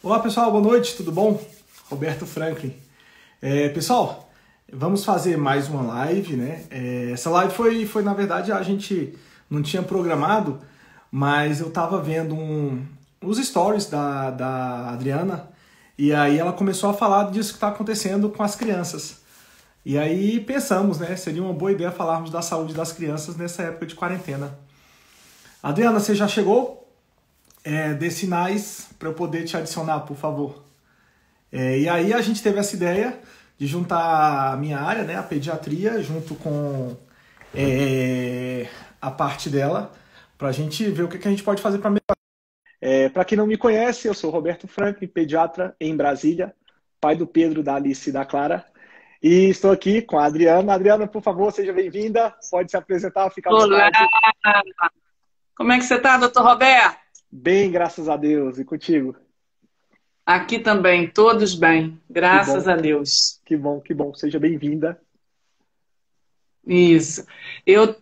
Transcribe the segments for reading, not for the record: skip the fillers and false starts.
Olá pessoal, boa noite, tudo bom? Roberto Franklin. Pessoal, vamos fazer mais uma live, né? Essa live foi na verdade, a gente não tinha programado, mas eu estava vendo os stories da Adriana e aí ela começou a falar disso que está acontecendo com as crianças. E aí pensamos, né? Seria uma boa ideia falarmos da saúde das crianças nessa época de quarentena. Adriana, você já chegou? Dê sinais para eu poder te adicionar, por favor. E aí a gente teve essa ideia de juntar a minha área, né, a pediatria, junto com a parte dela, para a gente ver o que a gente pode fazer para melhorar. Para quem não me conhece, eu sou Roberto Franklin, pediatra em Brasília, pai do Pedro, da Alice e da Clara. E estou aqui com a Adriana. Adriana, por favor, seja bem-vinda. Pode se apresentar, ficar à vontade. Olá! Como é que você está, doutor Roberto? Bem, graças a Deus. E contigo? Aqui também, todos bem, graças a Deus. Que bom, que bom. Seja bem-vinda. Isso. Eu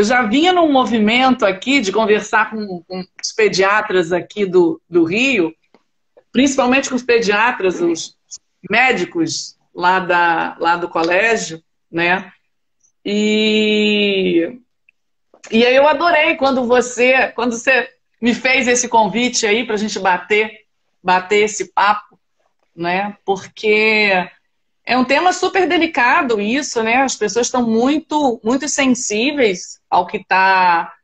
já vinha num movimento aqui de conversar com os pediatras aqui do Rio, principalmente com os pediatras, os médicos lá do colégio, né? E aí eu adorei quando você me fez esse convite aí para a gente bater esse papo, né? Porque é um tema super delicado isso, né? As pessoas estão muito sensíveis ao que está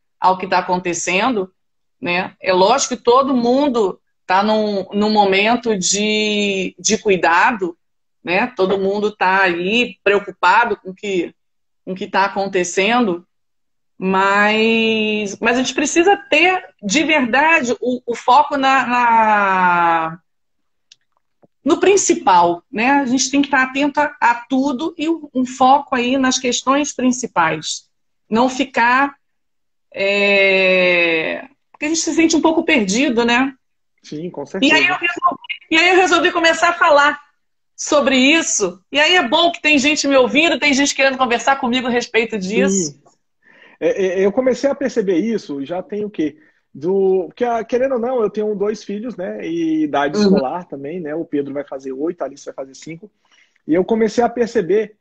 acontecendo, né? É lógico que todo mundo está num momento de cuidado, né? Todo mundo está aí preocupado com o que está acontecendo. Mas a gente precisa ter, de verdade, o foco no principal, né? A gente tem que estar atento a tudo e um foco aí nas questões principais. Não ficar... Porque a gente se sente um pouco perdido, né? Sim, com certeza. E aí eu resolvi começar a falar sobre isso. E aí é bom que tem gente me ouvindo, tem gente querendo conversar comigo a respeito disso. Sim. Eu comecei a perceber isso, já tem o quê? Porque, querendo ou não, eu tenho 2 filhos, né? E idade escolar também, né? O Pedro vai fazer 8, a Alice vai fazer 5. E eu comecei a perceber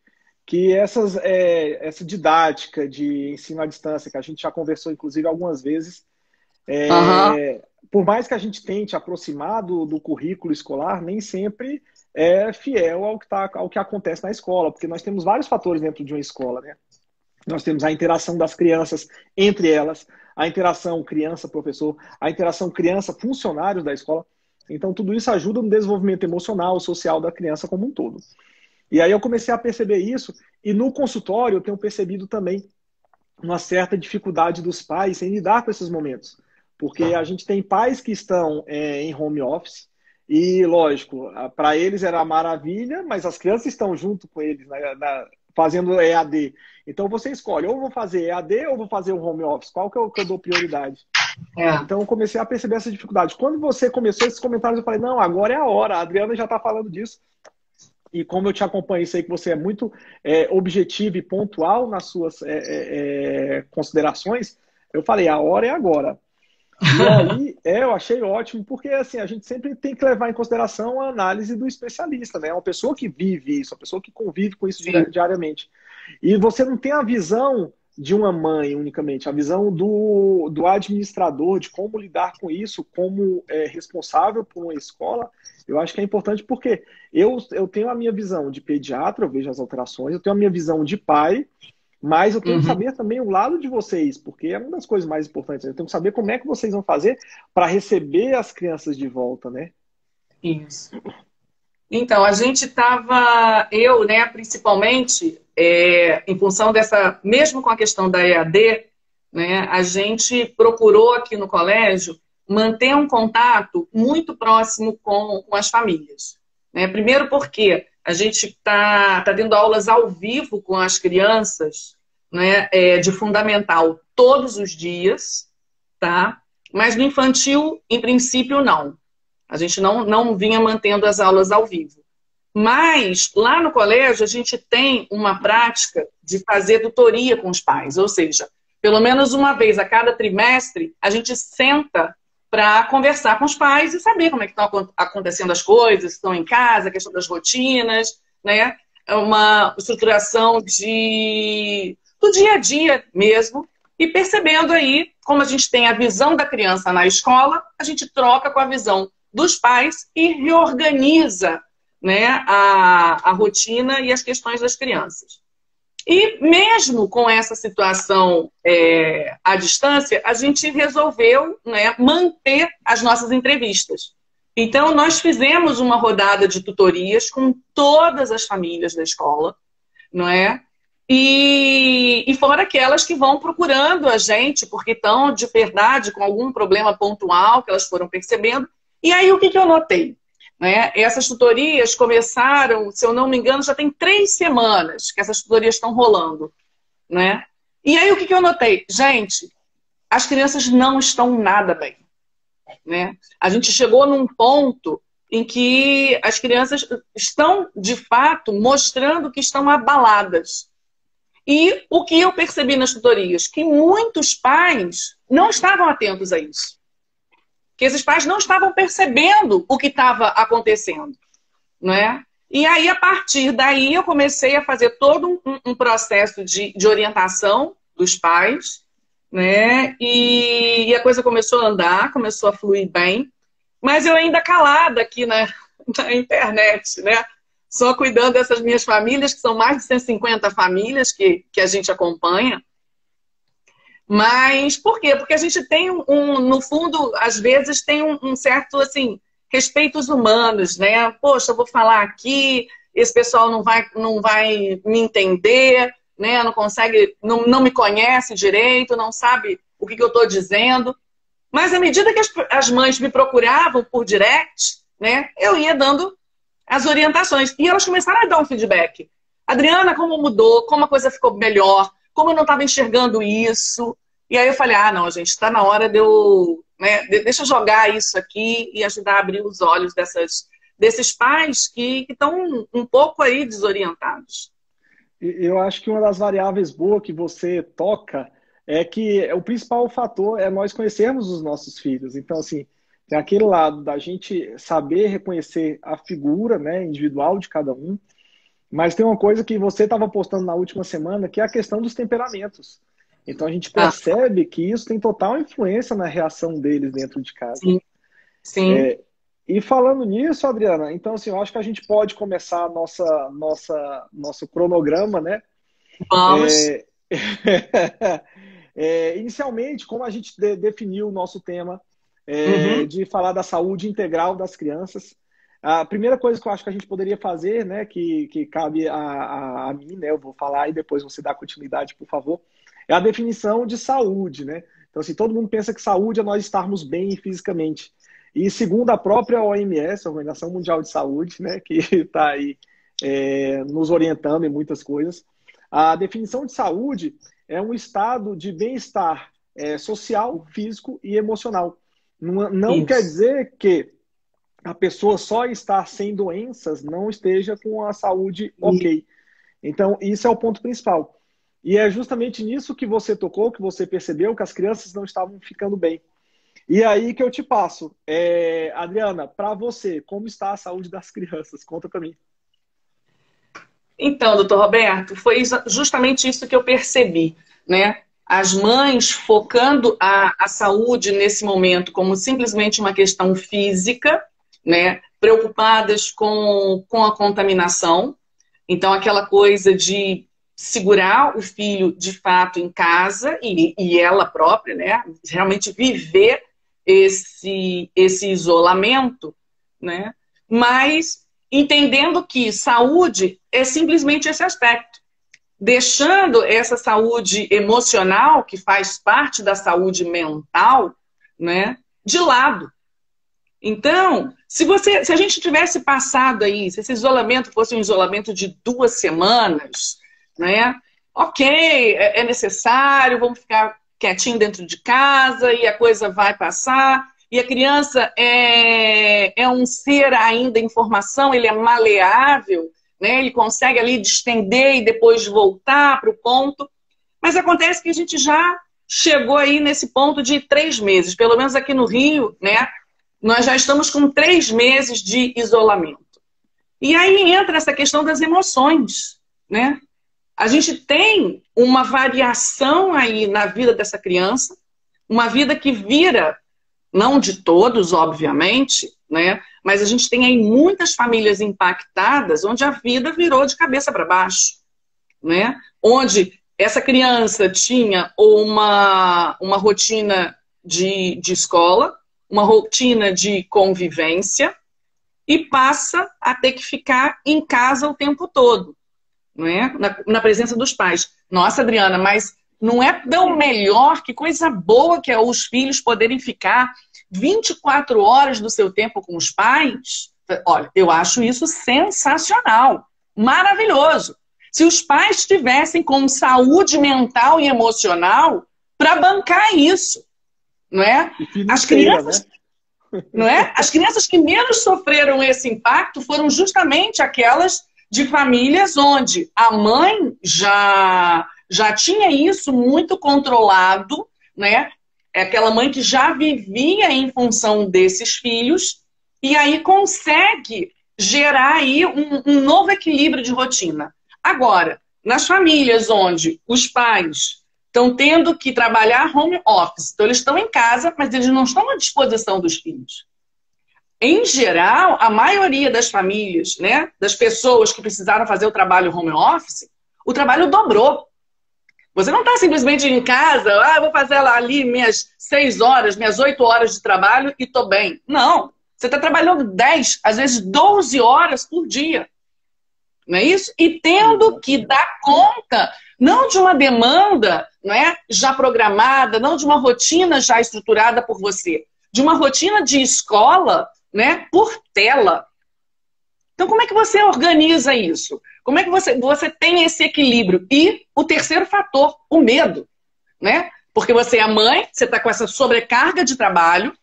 que essa didática de ensino à distância, que a gente já conversou, inclusive, algumas vezes, por mais que a gente tente aproximar do currículo escolar, nem sempre é fiel ao que acontece na escola, porque nós temos vários fatores dentro de uma escola, né? Nós temos a interação das crianças entre elas, a interação criança-professor, a interação criança-funcionários da escola. Então, tudo isso ajuda no desenvolvimento emocional, social da criança como um todo. E aí eu comecei a perceber isso, e no consultório eu tenho percebido também uma certa dificuldade dos pais em lidar com esses momentos. Porque a gente tem pais que estão em home office, e, lógico, para eles era maravilha, mas as crianças estão junto com eles, fazendo EAD. Então você escolhe, ou vou fazer EAD ou vou fazer o home office. Qual que eu dou prioridade? Então eu comecei a perceber essa dificuldade. Quando você começou esses comentários, eu falei, não, agora é a hora. A Adriana já está falando disso. E como eu te acompanho, sei que você é muito objetivo e pontual nas suas considerações, eu falei, a hora é agora. E aí, eu achei ótimo, porque assim, a gente sempre tem que levar em consideração a análise do especialista, né? Uma pessoa que vive isso, uma pessoa que convive com isso diariamente. E você não tem a visão de uma mãe unicamente, a visão do administrador, de como lidar com isso, como responsável por uma escola. Eu acho que é importante porque eu tenho a minha visão de pediatra, eu vejo as alterações, eu tenho a minha visão de pai, mas eu tenho que saber também o lado de vocês, porque é uma das coisas mais importantes. Eu tenho que saber como é que vocês vão fazer para receber as crianças de volta, né? Isso. Então, a gente estava, né, principalmente, em função dessa, mesmo com a questão da EAD, né, a gente procurou aqui no colégio manter um contato muito próximo com as famílias. Né? Primeiro porque a gente está tendo aulas ao vivo com as crianças, né, de fundamental todos os dias, tá? Mas no infantil, em princípio, não. A gente não vinha mantendo as aulas ao vivo. Mas, lá no colégio, a gente tem uma prática de fazer tutoria com os pais. Ou seja, pelo menos uma vez a cada trimestre, a gente senta para conversar com os pais e saber como é que estão acontecendo as coisas, estão em casa, a questão das rotinas, né? É uma estruturação do dia a dia mesmo, e percebendo aí, como a gente tem a visão da criança na escola, a gente troca com a visão dos pais e reorganiza, né, a rotina e as questões das crianças. E mesmo com essa situação à distância, a gente resolveu, né, manter as nossas entrevistas. Então, nós fizemos uma rodada de tutorias com todas as famílias da escola, não é? E fora aquelas que vão procurando a gente, porque estão de verdade com algum problema pontual que elas foram percebendo. E aí, o que eu notei? Né? Essas tutorias começaram, se eu não me engano, já tem 3 semanas que essas tutorias estão rolando. Né? E aí, o que eu notei? Gente, as crianças não estão nada bem. Né? A gente chegou num ponto em que as crianças estão, de fato, mostrando que estão abaladas. E o que eu percebi nas tutorias? Que muitos pais não estavam atentos a isso. Que esses pais não estavam percebendo o que estava acontecendo. Não é? E aí, a partir daí, eu comecei a fazer todo um processo de orientação dos pais, né? E a coisa começou a andar, começou a fluir bem, mas eu ainda calada aqui na internet, né? Só cuidando dessas minhas famílias, que são mais de 150 famílias que a gente acompanha. Mas por quê? Porque a gente tem no fundo, às vezes, tem um certo, assim, respeitos humanos, né? Poxa, eu vou falar aqui, esse pessoal não vai me entender, né? Não consegue, não me conhece direito, não sabe o que eu estou dizendo. Mas à medida que as mães me procuravam por direct, né? Eu ia dando as orientações. E elas começaram a dar um feedback. Adriana, como mudou? Como a coisa ficou melhor? Como eu não estava enxergando isso? E aí eu falei, não, gente, está na hora de eu... Né, deixa eu jogar isso aqui e ajudar a abrir os olhos desses pais que estão um pouco aí desorientados. Eu acho que uma das variáveis boas que você toca é que o principal fator é nós conhecermos os nossos filhos. Então, assim, tem aquele lado da gente saber reconhecer a figura, né, individual de cada um, mas tem uma coisa que você estava postando na última semana, que é a questão dos temperamentos. Então a gente percebe que isso tem total influência na reação deles dentro de casa. Sim. Sim. E falando nisso, Adriana, então assim, eu acho que a gente pode começar nosso cronograma, né? Vamos. Inicialmente, como a gente definiu o nosso tema de falar da saúde integral das crianças, a primeira coisa que eu acho que a gente poderia fazer, né, que cabe a mim, né, eu vou falar e depois você dá continuidade, por favor, é a definição de saúde, né? Então, assim, todo mundo pensa que saúde é nós estarmos bem fisicamente. E segundo a própria OMS, a Organização Mundial de Saúde, né, que está aí nos orientando em muitas coisas, a definição de saúde é um estado de bem-estar social, físico e emocional. Não quer dizer que a pessoa só estar sem doenças não esteja com a saúde ok. Então, isso é o ponto principal. E é justamente nisso que você tocou, que você percebeu que as crianças não estavam ficando bem. E aí que eu te passo. Adriana, para você, como está a saúde das crianças? Conta para mim. Então, doutor Roberto, foi justamente isso que eu percebi, né? As mães focando a saúde nesse momento como simplesmente uma questão física, né? Preocupadas com a contaminação. Então, aquela coisa de segurar o filho de fato em casa e ela própria, né? Realmente viver esse isolamento, né? Mas entendendo que saúde é simplesmente esse aspecto. Deixando essa saúde emocional, que faz parte da saúde mental, né, de lado. Então, se a gente tivesse passado aí, se esse isolamento fosse um isolamento de 2 semanas, né? Ok, é necessário, vamos ficar quietinho dentro de casa e a coisa vai passar. E a criança é um ser ainda em formação, ele é maleável, né? Ele consegue ali distender e depois voltar para o ponto. Mas acontece que a gente já chegou aí nesse ponto de 3 meses. Pelo menos aqui no Rio, né? Nós já estamos com 3 meses de isolamento. E aí entra essa questão das emoções, né? A gente tem uma variação aí na vida dessa criança, uma vida que vira, não de todos, obviamente, né? Mas a gente tem aí muitas famílias impactadas onde a vida virou de cabeça para baixo, né? Onde essa criança tinha uma rotina de escola, uma rotina de convivência e passa a ter que ficar em casa o tempo todo, não é? Na presença dos pais. Nossa, Adriana, mas não é tão melhor, que coisa boa que é os filhos poderem ficar 24 horas do seu tempo com os pais? Olha, eu acho isso sensacional, maravilhoso. Se os pais estivessem com saúde mental e emocional para bancar isso, não é? As crianças, né? Não é? As crianças que menos sofreram esse impacto foram justamente aquelas de famílias onde a mãe já tinha isso muito controlado, né? É aquela mãe que já vivia em função desses filhos e aí consegue gerar aí um novo equilíbrio de rotina. Agora, nas famílias onde os pais estão tendo que trabalhar home office, então eles estão em casa, mas eles não estão à disposição dos filhos. Em geral, a maioria das famílias, né, das pessoas que precisaram fazer o trabalho home office, o trabalho dobrou. Você não está simplesmente em casa, vou fazer ali minhas 6 horas, minhas 8 horas de trabalho e estou bem. Não, você está trabalhando 10, às vezes 12 horas por dia. Não é isso? E tendo que dar conta, não de uma demanda, não é, já programada, não de uma rotina já estruturada por você, de uma rotina de escola, né, por tela. Então, como é que você organiza isso? Como é que você tem esse equilíbrio? E o terceiro fator, o medo, né? Porque você é mãe, você está com essa sobrecarga de trabalho,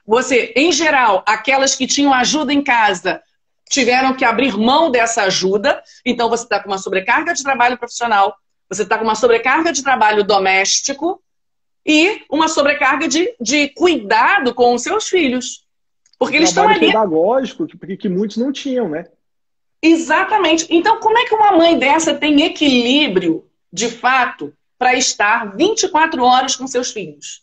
você, em geral, aquelas que tinham ajuda em casa tiveram que abrir mão dessa ajuda, então você está com uma sobrecarga de trabalho profissional, você está com uma sobrecarga de trabalho doméstico e uma sobrecarga de cuidado com os seus filhos. Porque eles estão ali. Pedagógico que muitos não tinham, né? Exatamente. Então, como é que uma mãe dessa tem equilíbrio, de fato, para estar 24 horas com seus filhos?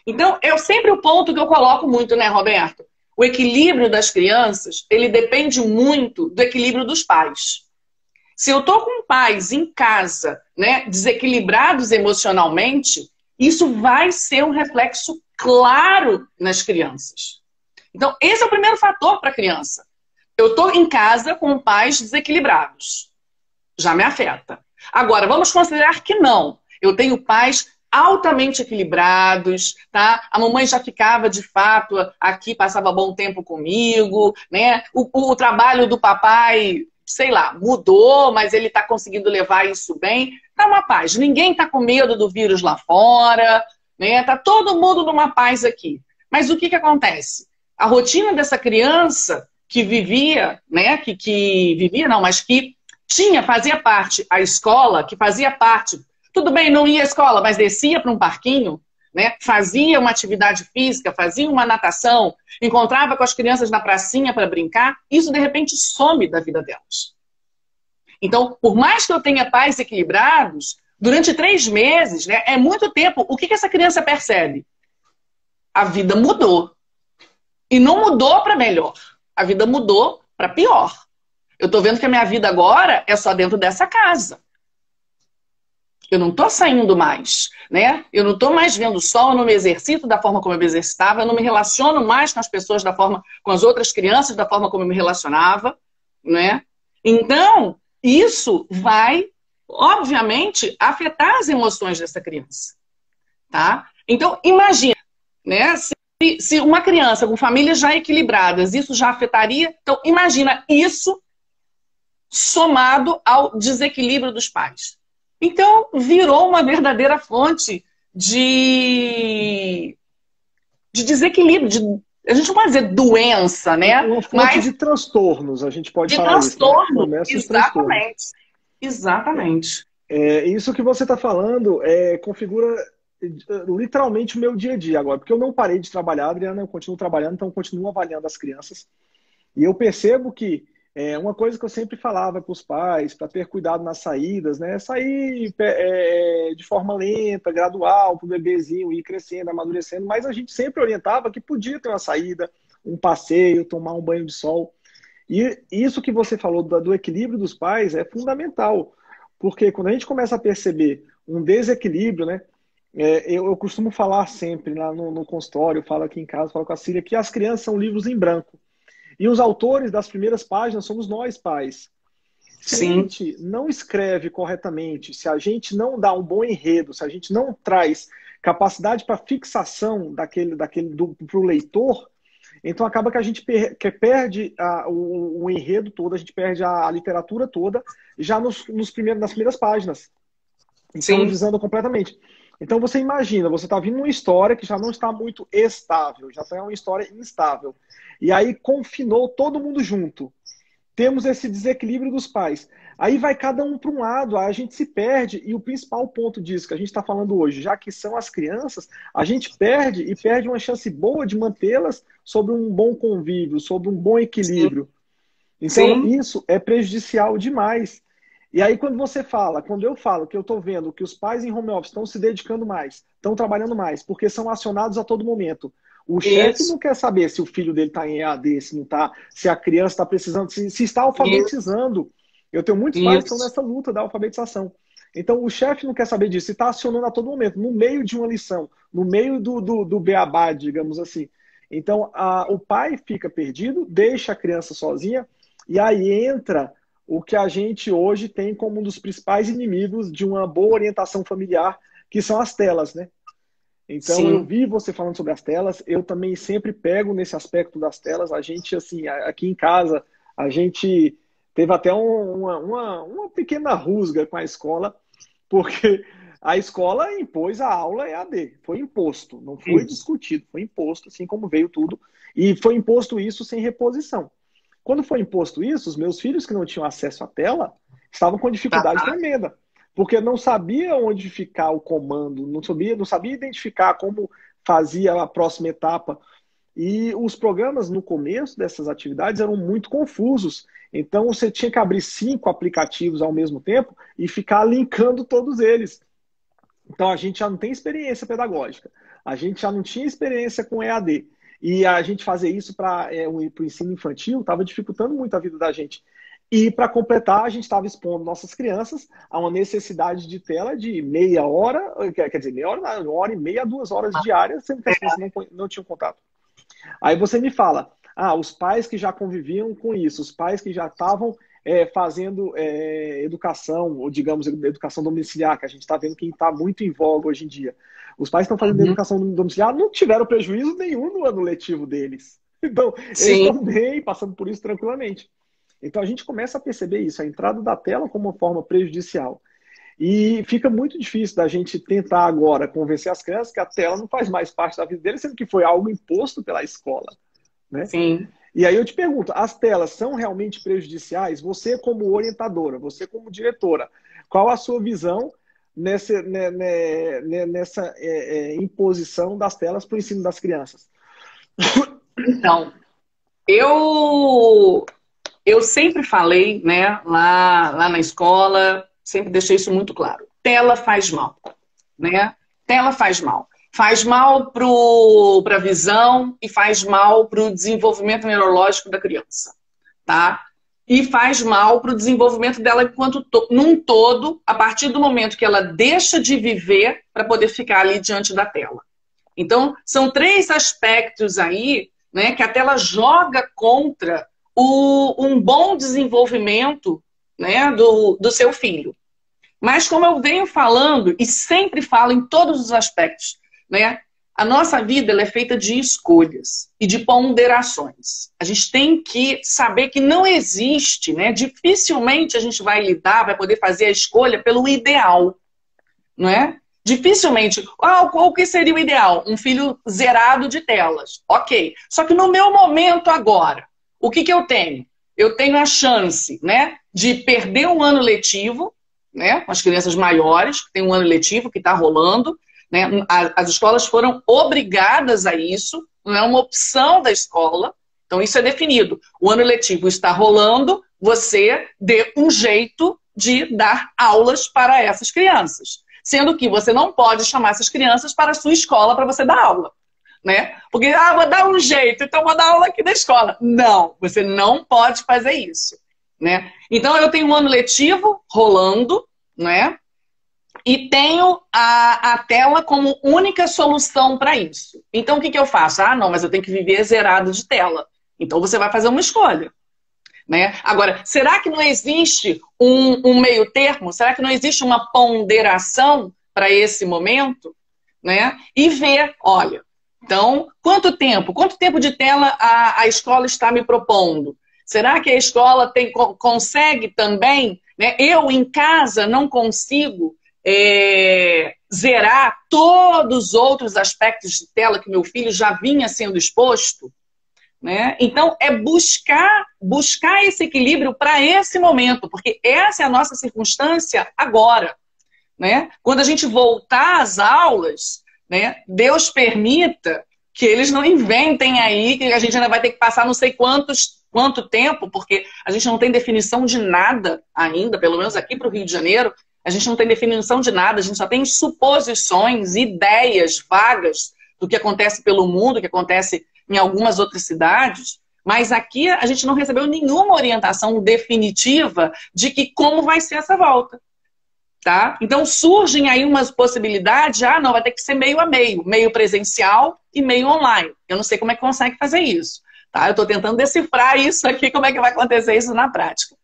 Então, é sempre o ponto que eu coloco muito, né, Roberto? O equilíbrio das crianças, ele depende muito do equilíbrio dos pais. Se eu estou com pais em casa, né, desequilibrados emocionalmente, isso vai ser um reflexo claro nas crianças. Então, esse é o primeiro fator para a criança. Eu estou em casa com pais desequilibrados. Já me afeta. Agora, vamos considerar que não. Eu tenho pais altamente equilibrados, tá? A mamãe já ficava, de fato, aqui, passava bom tempo comigo, né? O trabalho do papai, sei lá, mudou, mas ele está conseguindo levar isso bem. Tá uma paz. Ninguém está com medo do vírus lá fora, né? Tá todo mundo numa paz aqui. Mas o que acontece? A rotina dessa criança que vivia, né? Que vivia, não, mas que fazia parte a escola, que fazia parte. Tudo bem, não ia à escola, mas descia para um parquinho, né? Fazia uma atividade física, fazia uma natação, encontrava com as crianças na pracinha para brincar, isso de repente some da vida delas. Então, por mais que eu tenha pais equilibrados, durante 3 meses, né, é muito tempo, o que essa criança percebe? A vida mudou. E não mudou para melhor, a vida mudou para pior. Eu estou vendo que a minha vida agora é só dentro dessa casa. Eu não estou saindo mais, né? Eu não estou mais vendo o sol, eu não me exercito da forma como eu me exercitava, eu não me relaciono mais com as pessoas com as outras crianças da forma como eu me relacionava, né? Então, isso vai, obviamente, afetar as emoções dessa criança, tá? Então, imagina, né? Se uma criança com famílias já equilibradas, isso já afetaria, então imagina isso somado ao desequilíbrio dos pais. Então, virou uma verdadeira fonte de desequilíbrio. A gente não pode dizer doença, né? Uma fonte de transtornos, a gente pode falar isso. De transtorno, exatamente. Exatamente. Isso que você está falando configura literalmente o meu dia a dia agora, porque eu não parei de trabalhar, Adriana, eu continuo trabalhando, então eu continuo avaliando as crianças. E eu percebo que uma coisa que eu sempre falava para os pais, para ter cuidado nas saídas, né? Sair de forma lenta, gradual, para o bebezinho ir crescendo, amadurecendo, mas a gente sempre orientava que podia ter uma saída, um passeio, tomar um banho de sol. E isso que você falou do equilíbrio dos pais é fundamental, porque quando a gente começa a perceber um desequilíbrio, né? Eu costumo falar sempre lá no consultório, eu falo aqui em casa, falo com a Cília, que as crianças são livros em branco. E os autores das primeiras páginas somos nós, pais. Se a Sim, gente não escreve corretamente, se a gente não dá um bom enredo, se a gente não traz capacidade para fixação para o leitor, então acaba que a gente perde o enredo todo, a gente perde a literatura toda já nas primeiras páginas. Então, sim, desanda completamente. Então você imagina, você está vindo uma história que já não está muito estável, já está uma história instável. E aí confinou todo mundo junto. Temos esse desequilíbrio dos pais. Aí vai cada um para um lado, aí a gente se perde, e o principal ponto disso que a gente está falando hoje, já que são as crianças, a gente perde e perde uma chance boa de mantê-las sobre um bom convívio, sobre um bom sim, equilíbrio. Então, sim, isso é prejudicial demais. E aí, quando eu falo que eu estou vendo que os pais em home office estão se dedicando mais, estão trabalhando mais, porque são acionados a todo momento. O chefe isso, não quer saber se o filho dele está em EAD, se não está, se a criança está precisando, se está isso, alfabetizando. Eu tenho muitos pais que estão isso, nessa luta da alfabetização. Então, o chefe não quer saber disso, se está acionando a todo momento, no meio de uma lição, no meio do beabá, digamos assim. Então, o pai fica perdido, deixa a criança sozinha, e aí entra o que a gente hoje tem como um dos principais inimigos de uma boa orientação familiar, que são as telas, né? Então, eu sim, vi você falando sobre as telas, eu também sempre pego nesse aspecto das telas. A gente, assim, aqui em casa, a gente teve até uma pequena rusga com a escola, porque a escola impôs a aula EAD, foi imposto, não foi isso. discutido, foi imposto, assim como veio tudo, e foi imposto isso sem reposição. Quando foi imposto isso, os meus filhos que não tinham acesso à tela estavam com Tá, dificuldade tremenda, porque não sabia onde ficar o comando, não sabia identificar como fazia a próxima etapa. E os programas no começo dessas atividades eram muito confusos. Então você tinha que abrir 5 aplicativos ao mesmo tempo e ficar linkando todos eles. Então a gente já não tem experiência pedagógica, a gente já não tinha experiência com EAD. E a gente fazer isso para o ensino infantil estava dificultando muito a vida da gente. E para completar, a gente estava expondo nossas crianças a uma necessidade de tela de meia hora, quer dizer, meia hora, não, 1h30, 2 horas diárias, sendo que as crianças não tinham contato. Aí você me fala, os pais que já conviviam com isso, os pais que já estavam fazendo educação, ou digamos, educação domiciliar, que a gente está vendo que está muito em voga hoje em dia. Os pais que estão fazendo uhum, educação domiciliar não tiveram prejuízo nenhum no ano letivo deles. Então, eles sim, estão bem, passando por isso tranquilamente. Então, a gente começa a perceber isso, a entrada da tela como uma forma prejudicial. E fica muito difícil da gente tentar agora convencer as crianças que a tela não faz mais parte da vida deles, sendo que foi algo imposto pela escola, né? sim. E aí eu te pergunto, as telas são realmente prejudiciais? Você como orientadora, você como diretora, qual a sua visão nessa imposição das telas para o ensino das crianças? Então, eu eu sempre falei, né, lá na escola, sempre deixei isso muito claro. Tela faz mal, né? Tela faz mal. Faz mal para a visão e faz mal para o desenvolvimento neurológico da criança, tá? E faz mal para o desenvolvimento dela enquanto num todo, a partir do momento que ela deixa de viver para poder ficar ali diante da tela. Então, são 3 aspectos aí, né, que a tela joga contra um bom desenvolvimento, né, do seu filho. Mas como eu venho falando, e sempre falo em todos os aspectos, né, a nossa vida ela é feita de escolhas e de ponderações. A gente tem que saber que não existe, né, dificilmente a gente vai lidar, vai poder fazer a escolha pelo ideal, não é? Dificilmente. O que seria o ideal? Um filho zerado de telas. Ok. Só que no meu momento agora, o que eu tenho? Eu tenho a chance, né, de perder um ano letivo, né, com as crianças maiores, que tem um ano letivo que está rolando, né? As escolas foram obrigadas a isso, não é uma opção da escola. Então, isso é definido. O ano letivo está rolando, você dê um jeito de dar aulas para essas crianças. Sendo que você não pode chamar essas crianças para a sua escola para você dar aula. Né? Porque, vou dar um jeito, então vou dar aula aqui na escola. Não, você não pode fazer isso. Né? Então, eu tenho um ano letivo rolando, né? E tenho a tela como única solução para isso. Então, o que eu faço? Não, mas eu tenho que viver zerado de tela. Então, você vai fazer uma escolha. Né? Agora, será que não existe um meio termo? Será que não existe uma ponderação para esse momento? Né? E ver, olha, então, quanto tempo de tela a escola está me propondo? Será que a escola consegue também, né? Eu em casa não consigo zerar todos os outros aspectos de tela que meu filho já vinha sendo exposto? Né? Então, é buscar esse equilíbrio para esse momento, porque essa é a nossa circunstância agora. Né? Quando a gente voltar às aulas, né, Deus permita que eles não inventem aí, que a gente ainda vai ter que passar não sei quanto tempo, porque a gente não tem definição de nada ainda, pelo menos aqui para o Rio de Janeiro, a gente não tem definição de nada, a gente só tem suposições, ideias vagas do que acontece pelo mundo, que acontece em algumas outras cidades, mas aqui a gente não recebeu nenhuma orientação definitiva de que como vai ser essa volta. Tá? Então surgem aí umas possibilidades, não, vai ter que ser meio a meio presencial e meio online. Eu não sei como é que consegue fazer isso. Tá? Eu estou tentando decifrar isso aqui, como é que vai acontecer isso na prática.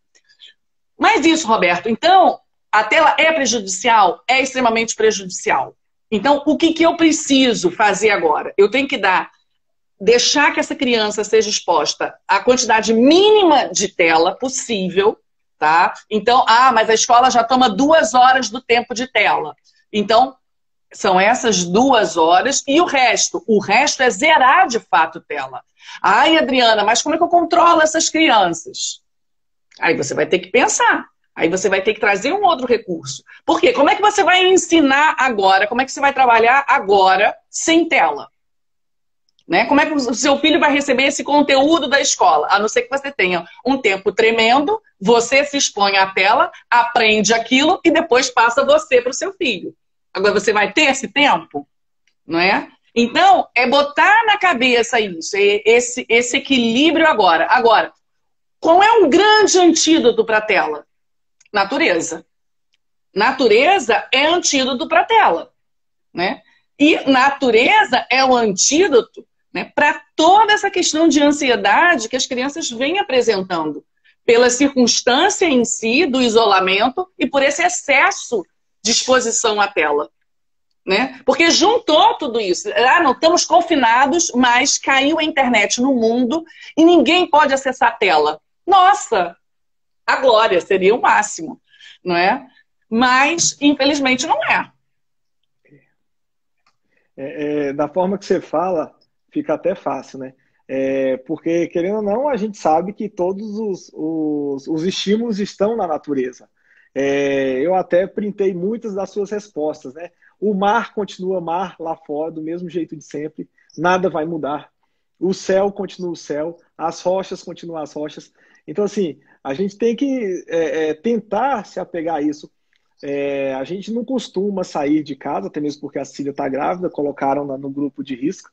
Mas isso, Roberto, então, a tela é prejudicial? É extremamente prejudicial. Então, o que eu preciso fazer agora? Eu tenho que deixar que essa criança seja exposta à quantidade mínima de tela possível, tá? Então, mas a escola já toma 2 horas do tempo de tela. Então, são essas 2 horas e o resto é zerar de fato tela. Adriana, mas como é que eu controlo essas crianças? Aí você vai ter que pensar. Aí você vai ter que trazer um outro recurso. Por quê? Como é que você vai ensinar agora? Como é que você vai trabalhar agora sem tela? Né? Como é que o seu filho vai receber esse conteúdo da escola? A não ser que você tenha um tempo tremendo, você se expõe à tela, aprende aquilo e depois passa você para o seu filho. Agora, você vai ter esse tempo? Não é? Então, é botar na cabeça isso, esse equilíbrio agora. Agora, qual é um grande antídoto para a tela? Natureza. Natureza é antídoto para a tela. Né? E natureza é o antídoto, né, para toda essa questão de ansiedade que as crianças vêm apresentando, pela circunstância em si do isolamento e por esse excesso de exposição à tela. Né? Porque juntou tudo isso. Não estamos confinados, mas caiu a internet no mundo e ninguém pode acessar a tela. Nossa, a glória seria o máximo. Não é? Mas, infelizmente, não é. Da forma que você fala, fica até fácil, né? Porque, querendo ou não, a gente sabe que todos os estímulos estão na natureza. Eu até printei muitas das suas respostas, né? O mar continua mar lá fora, do mesmo jeito de sempre, nada vai mudar. O céu continua o céu, as rochas continuam as rochas. Então, assim, a gente tem que tentar se apegar a isso. A gente não costuma sair de casa, até mesmo porque a Cília está grávida, colocaram no grupo de risco,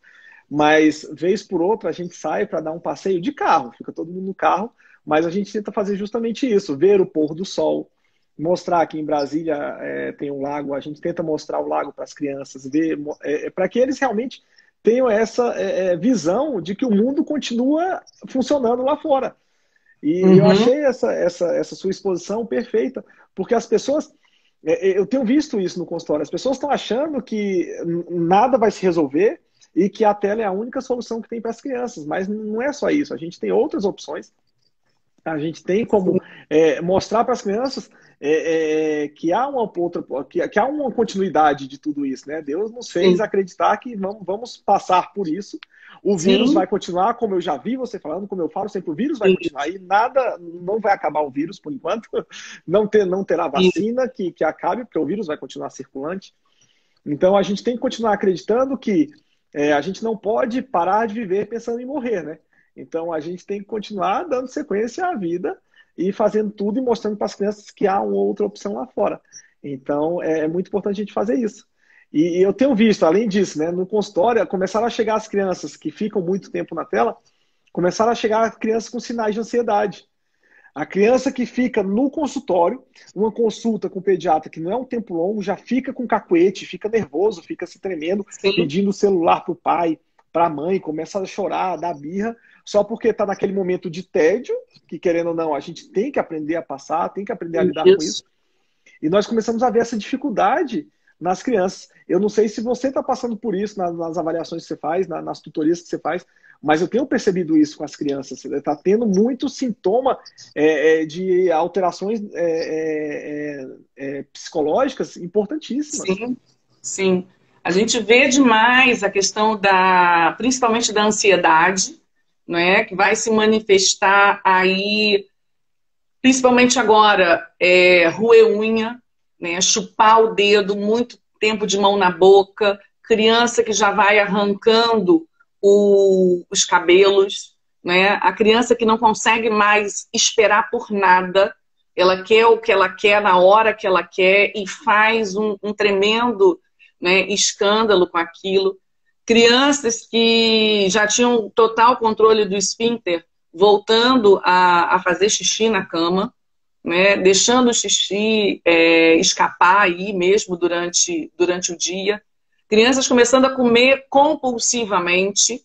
mas vez por outra a gente sai para dar um passeio de carro, fica todo mundo no carro, mas a gente tenta fazer justamente isso, ver o pôr do sol, mostrar que em Brasília tem um lago, a gente tenta mostrar o lago para as crianças, ver, para que eles realmente tenham essa visão de que o mundo continua funcionando lá fora. E eu achei essa sua exposição perfeita, porque as pessoas... Eu tenho visto isso no consultório. As pessoas estão achando que nada vai se resolver e que a tela é a única solução que tem para as crianças. Mas não é só isso. A gente tem outras opções. A gente tem como mostrar para as crianças que há que há uma continuidade de tudo isso, né? Deus nos fez acreditar que vamos passar por isso. O vírus vai continuar, como eu já vi você falando, como eu falo sempre, o vírus vai continuar e nada, não vai acabar o vírus por enquanto, não terá vacina que acabe, porque o vírus vai continuar circulante. Então a gente tem que continuar acreditando que a gente não pode parar de viver pensando em morrer, né? Então a gente tem que continuar dando sequência à vida e fazendo tudo e mostrando para as crianças que há uma outra opção lá fora. Então é muito importante a gente fazer isso. E eu tenho visto, além disso, né, no consultório, começaram a chegar as crianças que ficam muito tempo na tela, começaram a chegar crianças com sinais de ansiedade. A criança que fica no consultório, uma consulta com o pediatra que não é um tempo longo, já fica com cacuete, fica nervoso, fica se tremendo, Sim. pedindo o celular para o pai, para a mãe, começa a chorar, dar birra, só porque está naquele momento de tédio, que querendo ou não, a gente tem que aprender a passar, tem que aprender a lidar com isso. E nós começamos a ver essa dificuldade nas crianças. Eu não sei se você está passando por isso nas avaliações que você faz, nas tutorias que você faz, mas eu tenho percebido isso com as crianças. Está tendo muito sintoma de alterações psicológicas importantíssimas. Sim, sim. A gente vê demais a questão principalmente da ansiedade, não é? Que vai se manifestar aí, principalmente agora, roer unha, né? Chupar o dedo, muito tempo de mão na boca, criança que já vai arrancando os cabelos, né? A criança que não consegue mais esperar por nada, ela quer o que ela quer na hora que ela quer e faz um tremendo, né, escândalo com aquilo. Crianças que já tinham total controle do esfíncter, voltando a fazer xixi na cama, né, deixando o xixi escapar aí mesmo durante o dia. Crianças começando a comer compulsivamente,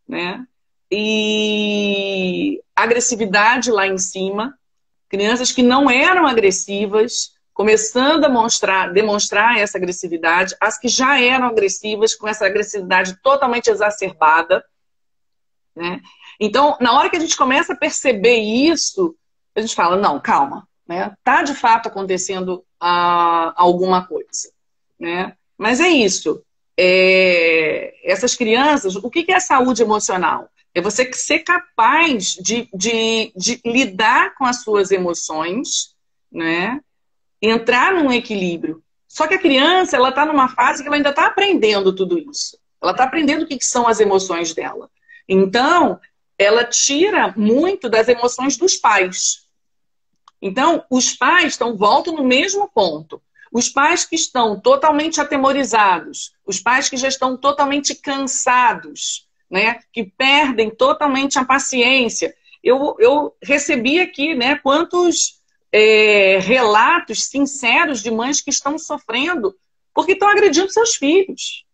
né? E agressividade lá em cima. Crianças que não eram agressivas, começando a demonstrar essa agressividade. As que já eram agressivas, com essa agressividade totalmente exacerbada, né? Então, na hora que a gente começa a perceber isso, a gente fala, não, calma, né? Tá de fato acontecendo alguma coisa, né? Mas é isso. Essas crianças, o que é saúde emocional? É você ser capaz de lidar com as suas emoções, né? Entrar num equilíbrio. Só que a criança, ela está numa fase que ela ainda está aprendendo tudo isso. Ela está aprendendo o que são as emoções dela. Então, ela tira muito das emoções dos pais. Então, os pais voltam no mesmo ponto. Os pais que estão totalmente atemorizados, os pais que já estão totalmente cansados, né, que perdem totalmente a paciência. Eu recebi aqui, né, quantos relatos sinceros de mães que estão sofrendo porque estão agredindo seus filhos.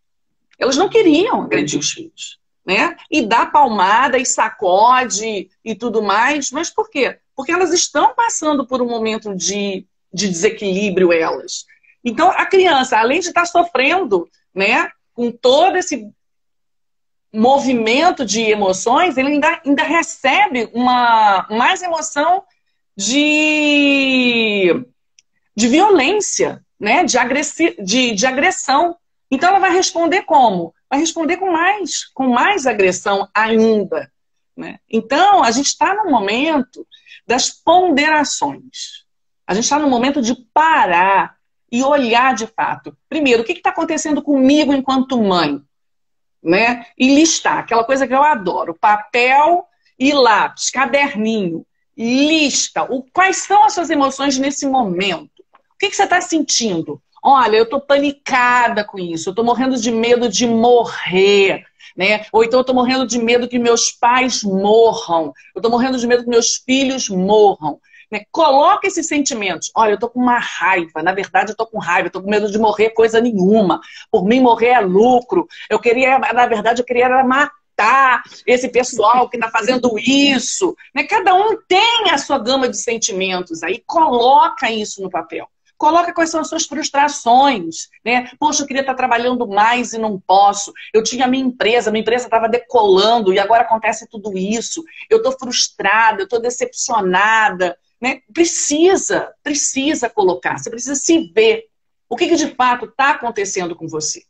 Elas não queriam agredir os filhos, né? E dá palmada e sacode e tudo mais. Mas por quê? Porque elas estão passando por um momento de desequilíbrio, elas. Então, a criança, além de estar sofrendo, né, com todo esse movimento de emoções, ele ainda recebe mais emoção de violência, né, de agressão. Então, ela vai responder como? Vai responder com mais agressão ainda, né? Então, a gente está no momento das ponderações. A gente está no momento de parar e olhar de fato. Primeiro, o que está acontecendo comigo enquanto mãe? Né? E listar, aquela coisa que eu adoro, papel e lápis, caderninho, lista quais são as suas emoções nesse momento. O que você está sentindo? Olha, eu estou panicada com isso, eu estou morrendo de medo de morrer, né? Ou então eu estou morrendo de medo que meus pais morram, eu estou morrendo de medo que meus filhos morram. Né? Coloca esses sentimentos. Olha, eu tô com uma raiva. Na verdade, eu tô com raiva. Eu tô com medo de morrer coisa nenhuma. Por mim, morrer é lucro. Na verdade, eu queria matar esse pessoal que tá fazendo isso. Né? Cada um tem a sua gama de sentimentos. Aí coloca isso no papel. Coloca quais são as suas frustrações, né? Poxa, eu queria estar trabalhando mais e não posso. Eu tinha a minha empresa estava decolando e agora acontece tudo isso. Eu tô frustrada, eu tô decepcionada. Né? Precisa colocar, você precisa se ver o que de fato está acontecendo com você,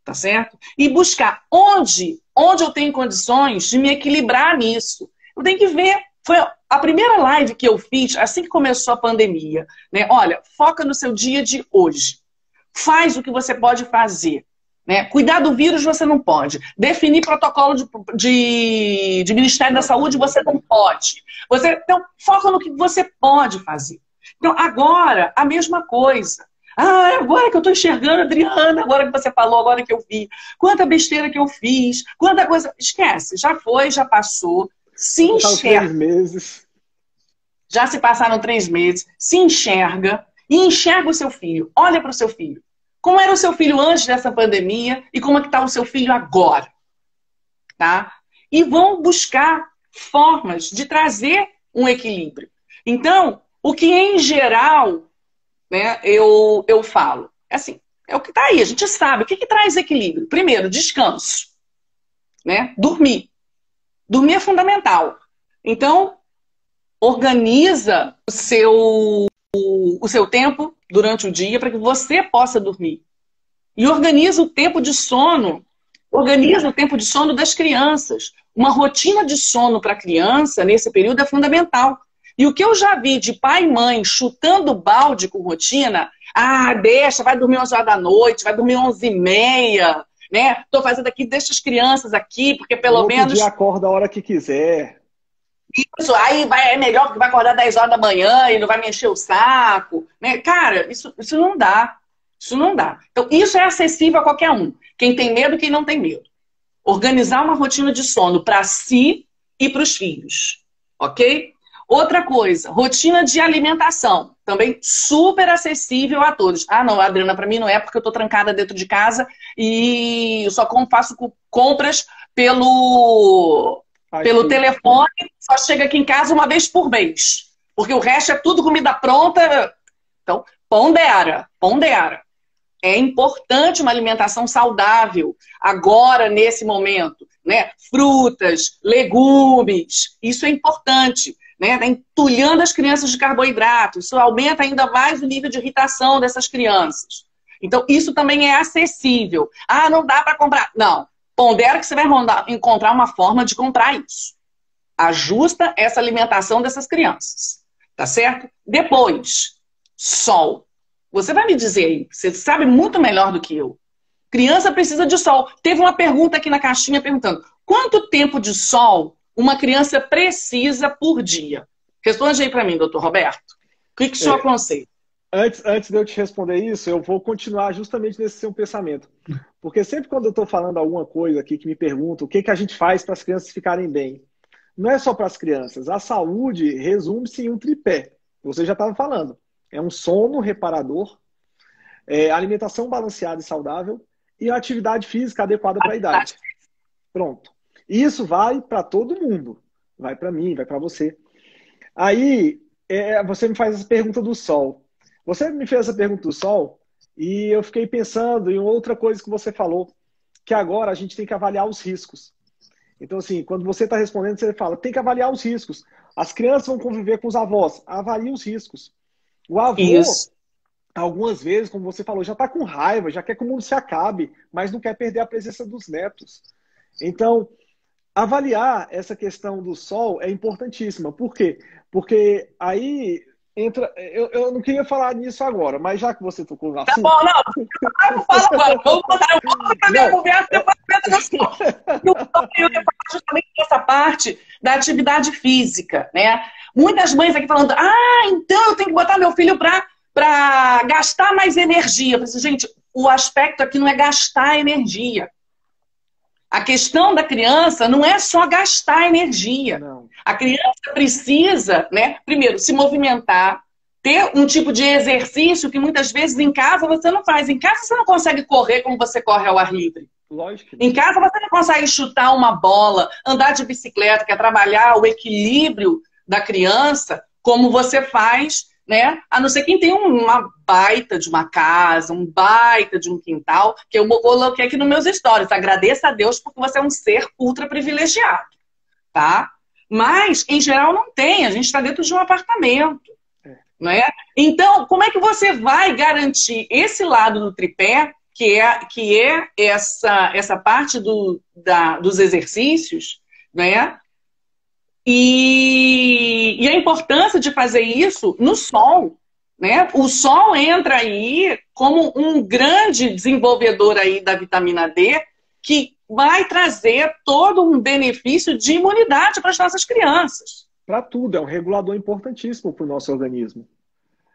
tá certo? E buscar onde eu tenho condições de me equilibrar nisso. Eu tenho que ver, foi a primeira live que eu fiz assim que começou a pandemia, né? Olha, foca no seu dia de hoje. faz o que você pode fazer. Né? Cuidar do vírus você não pode. Definir protocolo de Ministério da Saúde você não pode. Então, foca no que você pode fazer. Então, agora, a mesma coisa. Ah, agora que eu estou enxergando, Adriana, agora que você falou, agora que eu vi. Quanta besteira que eu fiz, quanta coisa... Esquece, já foi, já passou. Se enxerga. 3 meses. Já se passaram 3 meses. Se enxerga e enxerga o seu filho. Olha para o seu filho. Como era o seu filho antes dessa pandemia e como é que está o seu filho agora. Tá? E vão buscar formas de trazer um equilíbrio. Então, o que em geral, né, eu falo, é assim, é o que está aí, a gente sabe. O que traz equilíbrio? Primeiro, descanso. Né? Dormir. Dormir é fundamental. Então, organiza o seu tempo durante o dia para que você possa dormir. E organiza o tempo de sono. Organiza o tempo de sono das crianças. Uma rotina de sono para a criança, nesse período, é fundamental. E o que eu já vi de pai e mãe chutando balde com rotina, deixa, vai dormir 11 horas da noite, vai dormir 11h30, né? Tô fazendo aqui, deixa as crianças aqui, porque pelo menos... dia acorda a hora que quiser. Isso, aí é melhor porque vai acordar 10 horas da manhã e não vai me encher o saco. Né? Cara, isso não dá. Isso não dá. Então, isso é acessível a qualquer um. Quem tem medo, quem não tem medo. Organizar uma rotina de sono para si e para os filhos. Ok? Outra coisa, rotina de alimentação. Também super acessível a todos. Ah, não, Adriana, para mim não é porque eu estou trancada dentro de casa e eu só faço compras pelo telefone, só chega aqui em casa uma vez por mês. Porque o resto é tudo comida pronta. Então, pondera. É importante uma alimentação saudável agora, nesse momento. Né? Frutas, legumes, isso é importante. Né? Tá entulhando as crianças de carboidrato. Isso aumenta ainda mais o nível de irritação dessas crianças. Então, isso também é acessível. Ah, não dá para comprar. Não. Pondera que você vai encontrar uma forma de comprar isso. Ajusta essa alimentação dessas crianças. Tá certo? Depois, sol. Você vai me dizer aí, você sabe muito melhor do que eu. Criança precisa de sol. Teve uma pergunta aqui na caixinha perguntando: quanto tempo de sol uma criança precisa por dia? Responde aí para mim, doutor Roberto. O que o senhor aconselha? Antes de eu te responder isso, eu vou continuar justamente nesse seu pensamento. Porque sempre quando eu estou falando alguma coisa aqui que me perguntam o que a gente faz para as crianças ficarem bem, não é só para as crianças. A saúde resume-se em um tripé. Você já estava falando. É um sono reparador, alimentação balanceada e saudável e a atividade física adequada para a idade. Pronto. Isso vai para todo mundo. Vai para mim, vai para você. Aí, você me faz essa pergunta do sol. Você me fez essa pergunta do sol e eu fiquei pensando em outra coisa que você falou, que agora a gente tem que avaliar os riscos. Então, assim, quando você está respondendo, você fala, tem que avaliar os riscos. As crianças vão conviver com os avós. Avalie os riscos. O avô, algumas vezes, como você falou, já está com raiva, já quer que o mundo se acabe, mas não quer perder a presença dos netos. Então, avaliar essa questão do sol é importantíssima. Por quê? Porque aí entra... Eu não queria falar nisso agora, mas já que você tocou no assunto... Tá bom, não fala agora. Vamos botar a minha conversa depois do sol. Eu falo justamente dessa parte da atividade física, né? Muitas mães aqui falando, então eu tenho que botar meu filho para gastar mais energia. Eu falei assim, gente, o aspecto aqui não é gastar energia. A questão da criança não é só gastar energia. Não. A criança precisa, né, primeiro, se movimentar, ter um tipo de exercício que muitas vezes em casa você não faz. Em casa você não consegue correr como você corre ao ar livre. Lógico. Em casa você não consegue chutar uma bola, andar de bicicleta, que é trabalhar o equilíbrio da criança, como você faz, né? A não ser quem tem uma baita de uma casa, um baita de um quintal, que eu coloquei aqui nos meus stories. Agradeça a Deus porque você é um ser ultra privilegiado, tá? Mas, em geral, não tem. A gente está dentro de um apartamento, né? Então, como é que você vai garantir esse lado do tripé, que é essa parte dos exercícios, né? E a importância de fazer isso no sol, né? O sol entra aí como um grande desenvolvedor aí da vitamina D, que vai trazer todo um benefício de imunidade para as nossas crianças. Para tudo, é um regulador importantíssimo para o nosso organismo.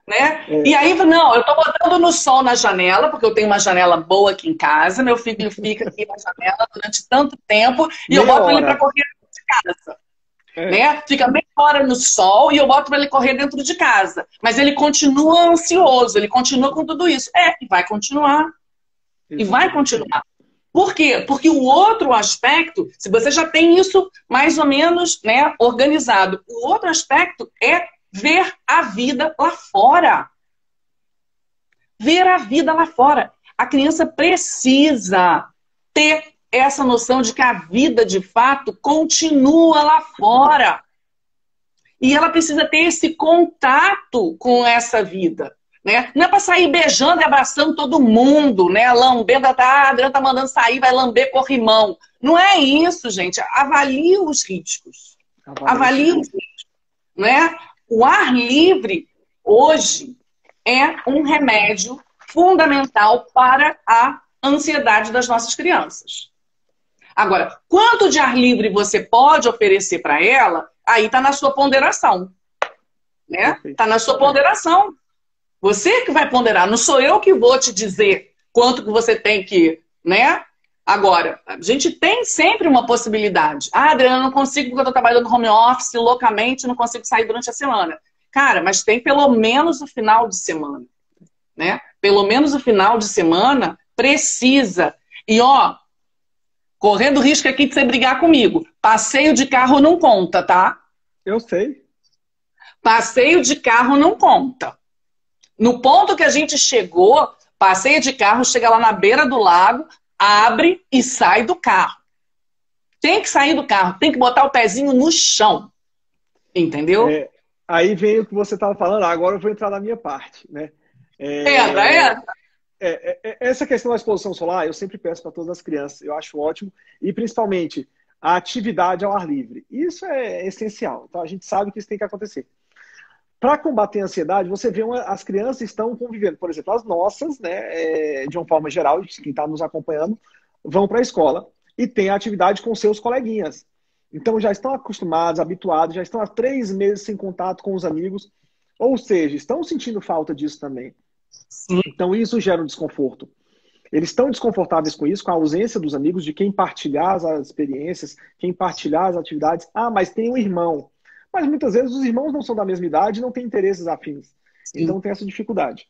Né? E aí, não, eu estou botando no sol na janela, porque eu tenho uma janela boa aqui em casa, meu filho fica aqui na janela durante tanto tempo, e eu boto ele para correr dentro de casa. Né? Fica meia hora no sol e eu boto para ele correr dentro de casa. Mas ele continua ansioso, ele continua com tudo isso. E vai continuar. E vai continuar. Por quê? Porque o outro aspecto, se você já tem isso mais ou menos, né, organizado, o outro aspecto é ver a vida lá fora. Ver a vida lá fora. A criança precisa ter essa noção de que a vida, de fato, continua lá fora. E ela precisa ter esse contato com essa vida. Né? Não é para sair beijando e abraçando todo mundo, né? Lambendo, a Adriana tá mandando sair, vai lamber corrimão. Não é isso, gente. Avalie os riscos. Avalie os riscos. Né? O ar livre, hoje, é um remédio fundamental para a ansiedade das nossas crianças. Agora, quanto de ar livre você pode oferecer para ela, aí está na sua ponderação. Né? Está na sua ponderação. Você que vai ponderar, não sou eu que vou te dizer quanto que você tem que, né? Agora, a gente tem sempre uma possibilidade. Ah, Adriana, eu não consigo porque eu estou trabalhando no home office, loucamente, não consigo sair durante a semana. Cara, mas tem pelo menos o final de semana, né? Pelo menos o final de semana precisa. E, ó, correndo risco aqui de você brigar comigo. Passeio de carro não conta, tá? Eu sei. Passeio de carro não conta. No ponto que a gente chegou, passeio de carro, chega lá na beira do lago, abre e sai do carro. Tem que sair do carro, tem que botar o pezinho no chão. Entendeu? Aí vem o que você estava falando, agora eu vou entrar na minha parte, né? Essa questão da exposição solar, eu sempre peço para todas as crianças, eu acho ótimo, e principalmente a atividade ao ar livre. Isso é essencial, então a gente sabe que isso tem que acontecer. Para combater a ansiedade, você vê as crianças estão convivendo, por exemplo, as nossas, né, de uma forma geral, quem está nos acompanhando, vão para a escola e tem a atividade com seus coleguinhas. Então já estão acostumados, habituados, já estão há 3 meses sem contato com os amigos, ou seja, estão sentindo falta disso também. Sim. Então isso gera um desconforto. Eles estão desconfortáveis com isso, com a ausência dos amigos, de quem partilhar as experiências, quem partilhar as atividades. Ah, mas tem um irmão. Mas muitas vezes os irmãos não são da mesma idade e não têm interesses afins. Sim. Então tem essa dificuldade.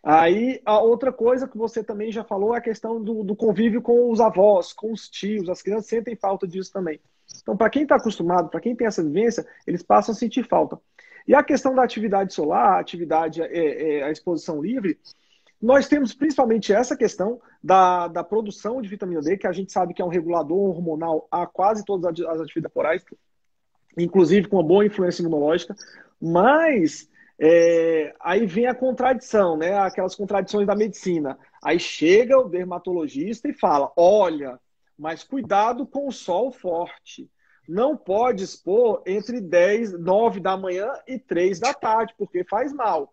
Aí a outra coisa que você também já falou é a questão do convívio com os avós, com os tios. As crianças sentem falta disso também. Então, para quem está acostumado, para quem tem essa vivência, eles passam a sentir falta. E a questão da atividade solar, a atividade, a exposição livre, nós temos principalmente essa questão da produção de vitamina D, que a gente sabe que é um regulador hormonal a quase todas as atividades corporais, inclusive com uma boa influência imunológica, mas aí vem a contradição, né? Aquelas contradições da medicina. Aí chega o dermatologista e fala, olha, mas cuidado com o sol forte. Não pode expor entre 9 da manhã e 3 da tarde, porque faz mal.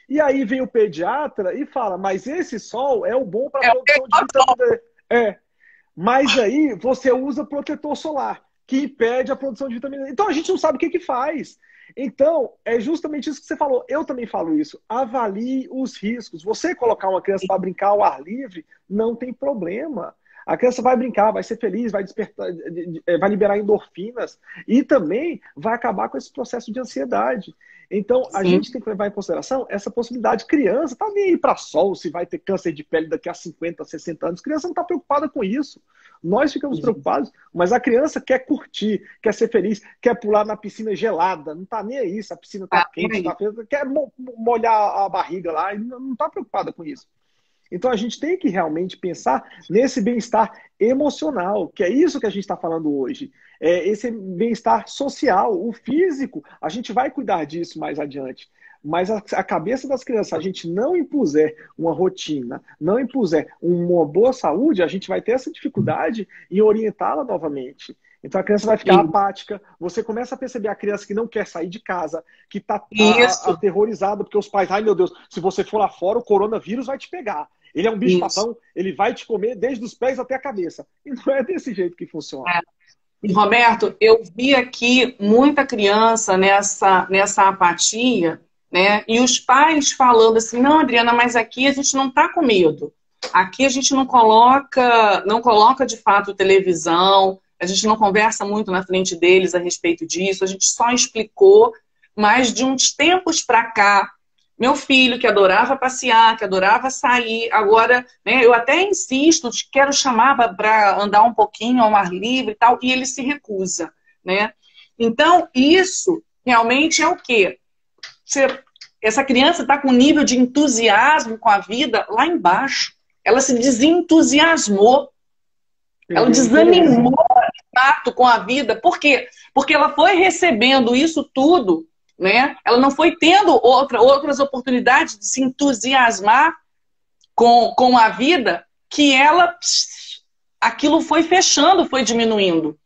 E aí vem o pediatra e fala, mas esse sol é o bom para a produção de vitamina D. Mas aí você usa protetor solar, que impede a produção de vitamina D. Então a gente não sabe o que faz. Então, é justamente isso que você falou. Eu também falo isso. Avalie os riscos. Você colocar uma criança para brincar ao ar livre, não tem problema. A criança vai brincar, vai ser feliz, vai despertar, vai liberar endorfinas e também vai acabar com esse processo de ansiedade. Então, a gente tem que levar em consideração essa possibilidade. Criança tá nem aí para sol, se vai ter câncer de pele daqui a 50, 60 anos. Criança não está preocupada com isso. Nós ficamos preocupados, mas a criança quer curtir, quer ser feliz, quer pular na piscina gelada, não está nem aí se a piscina está quente, tá fria, quer molhar a barriga lá, e não está preocupada com isso. Então a gente tem que realmente pensar nesse bem-estar emocional, que é isso que a gente está falando hoje. É esse bem-estar social, o físico, a gente vai cuidar disso mais adiante. Mas a cabeça das crianças, se a gente não impuser uma rotina, não impuser uma boa saúde, a gente vai ter essa dificuldade em orientá-la novamente. Então a criança vai ficar apática. Você começa a perceber a criança que não quer sair de casa, que está aterrorizada, porque os pais, ai meu Deus, se você for lá fora, o coronavírus vai te pegar. Ele é um bicho-papão, ele vai te comer desde os pés até a cabeça. E não é desse jeito que funciona. E, Roberto, eu vi aqui muita criança nessa apatia, né? E os pais falando assim, não, Adriana, mas aqui a gente não está com medo. Aqui a gente não coloca de fato televisão, a gente não conversa muito na frente deles a respeito disso, a gente só explicou, mas de uns tempos para cá, meu filho, que adorava passear, que adorava sair, agora, né, eu até insisto, quero chamar para andar um pouquinho ao ar livre e tal, e ele se recusa, né? Então, isso realmente é o quê? Essa criança está com um nível de entusiasmo com a vida lá embaixo. Ela se desentusiasmou. Ela desanimou de fato com a vida. Por quê? Porque ela foi recebendo isso tudo, né? Ela não foi tendo outras oportunidades de se entusiasmar com a vida, que aquilo foi fechando, foi diminuindo.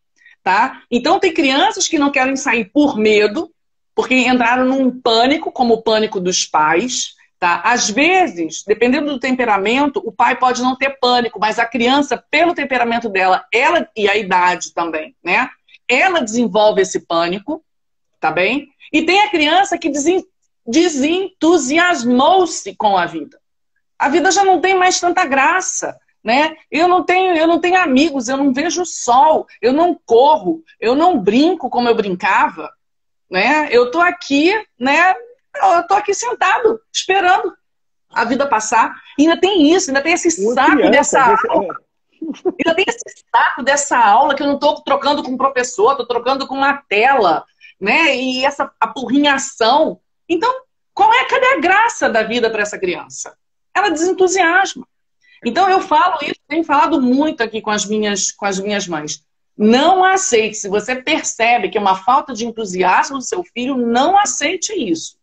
Tá? Então tem crianças que não querem sair por medo, porque entraram num pânico, como o pânico dos pais. Tá? Às vezes, dependendo do temperamento, o pai pode não ter pânico, mas a criança, pelo temperamento dela, ela e a idade também, né? Ela desenvolve esse pânico, tá bem? E tem a criança que desentusiasmou-se com a vida. A vida já não tem mais tanta graça, né? Eu não tenho amigos, eu não vejo sol, eu não corro, eu não brinco como eu brincava, né? Eu tô aqui, né? Eu tô aqui sentado, esperando a vida passar. E ainda tem isso, ainda tem esse saco dessa aula. Ainda tem esse saco dessa aula que eu não tô trocando com o professor, tô trocando com uma tela, né? E essa apurrinhação. Então, cadê a graça da vida para essa criança? Ela desentusiasma. Então eu falo isso, tenho falado muito aqui com as minhas mães. Não aceite. Se você percebe que é uma falta de entusiasmo do seu filho, não aceite isso.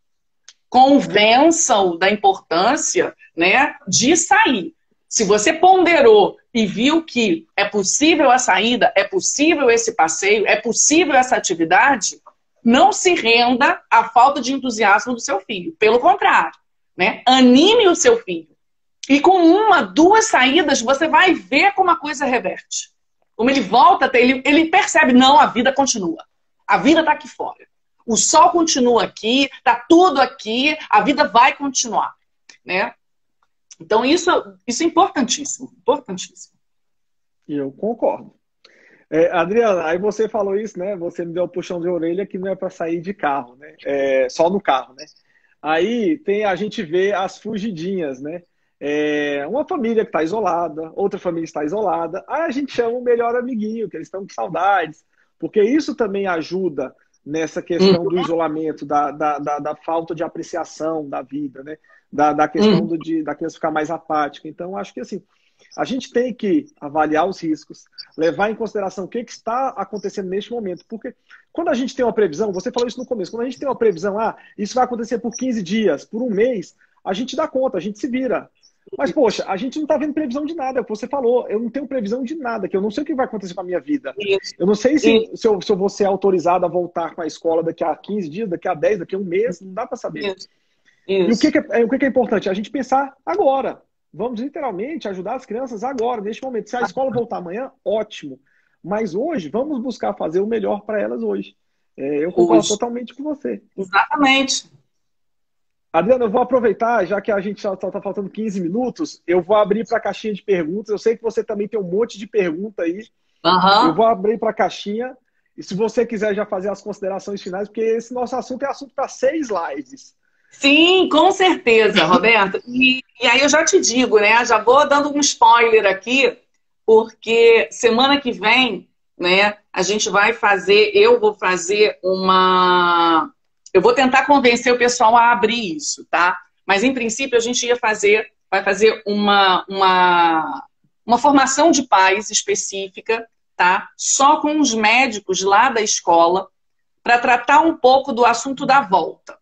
Convença-o da importância, né, de sair. Se você ponderou e viu que é possível a saída, é possível esse passeio, é possível essa atividade, não se renda à falta de entusiasmo do seu filho. Pelo contrário, né, anime o seu filho. E com 1, 2 saídas, você vai ver como a coisa reverte. Como ele volta, ele percebe, não, a vida continua. A vida está aqui fora. O sol continua aqui, está tudo aqui, a vida vai continuar, né? Então isso é importantíssimo, importantíssimo. E eu concordo. Adriana, aí você falou isso, né? Você me deu um puxão de orelha que não é para sair de carro, né? Só no carro, né? Aí a gente vê as fugidinhas, né? Uma família que está isolada, outra família está isolada, aí a gente chama o melhor amiguinho, que eles estão com saudades, porque isso também ajuda nessa questão do isolamento, da falta de apreciação da vida, né? Da questão da criança ficar mais apática. Então, acho que assim, a gente tem que avaliar os riscos, levar em consideração o que está acontecendo neste momento, porque quando a gente tem uma previsão, você falou isso no começo, quando a gente tem uma previsão, isso vai acontecer por 15 dias, por 1 mês, a gente dá conta, a gente se vira. Mas, poxa, a gente não está vendo previsão de nada, é o que você falou. Eu não tenho previsão de nada, que eu não sei o que vai acontecer com a minha vida. Eu não sei se eu vou ser autorizado a voltar com a escola daqui a 15 dias, daqui a 10, daqui a 1 mês, não dá para saber. E o que é importante? A gente pensar agora. Vamos literalmente ajudar as crianças agora, neste momento. Se a escola voltar amanhã, ótimo. Mas hoje, vamos buscar fazer o melhor para elas hoje. Eu concordo totalmente com você. Exatamente. Adriana, eu vou aproveitar, já que a gente só está faltando 15 minutos, eu vou abrir para a caixinha de perguntas. Eu sei que você também tem um monte de pergunta aí. Eu vou abrir para a caixinha. E se você quiser já fazer as considerações finais, porque esse nosso assunto é assunto para 6 lives. Sim, com certeza, Roberto. E aí eu já te digo, né? Já vou dando um spoiler aqui, porque semana que vem, né, a gente vai fazer, eu vou fazer eu vou tentar convencer o pessoal a abrir isso, tá? Mas, em princípio, a gente vai fazer uma formação de pais específica, tá? Só com os médicos lá da escola, para tratar um pouco do assunto da volta.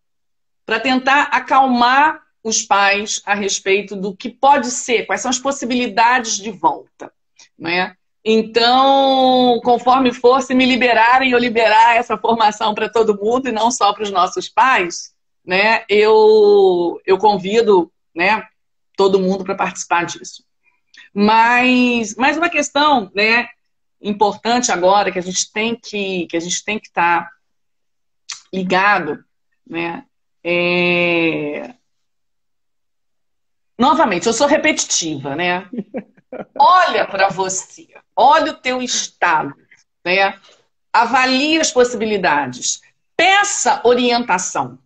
Para tentar acalmar os pais a respeito do que pode ser, quais são as possibilidades de volta, né? Então, conforme fosse me liberarem, eu liberar essa formação para todo mundo e não só para os nossos pais, né? Eu convido, né, todo mundo para participar disso. Mas mais uma questão, né, importante agora que a gente tem que estar ligado, né? Novamente, eu sou repetitiva, né? Olha para você, olha o teu estado, né? Avalie as possibilidades, peça orientação,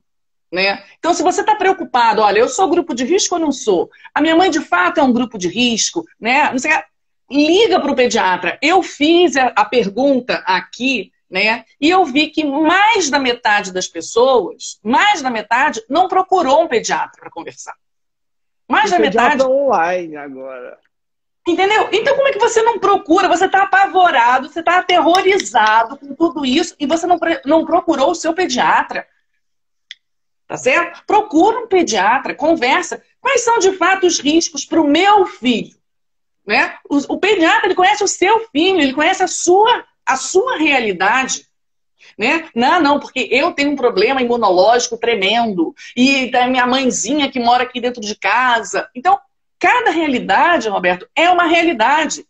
né? Então, se você está preocupado, olha, eu sou grupo de risco ou não sou? A minha mãe de fato é um grupo de risco, né? Não sei, liga para o pediatra. Eu fiz a pergunta aqui, né? E eu vi que mais da metade das pessoas, mais da metade, não procurou um pediatra para conversar. Mais da metade. Online agora. Entendeu? Então, como é que você não procura? Você está apavorado, você está aterrorizado com tudo isso e você não procurou o seu pediatra. Tá certo? Procura um pediatra, conversa. Quais são, de fato, os riscos para o meu filho? Né? O pediatra, ele conhece o seu filho, ele conhece a sua realidade. Né? Não, porque eu tenho um problema imunológico tremendo e da minha mãezinha que mora aqui dentro de casa. Então, cada realidade, Roberto, é uma realidade.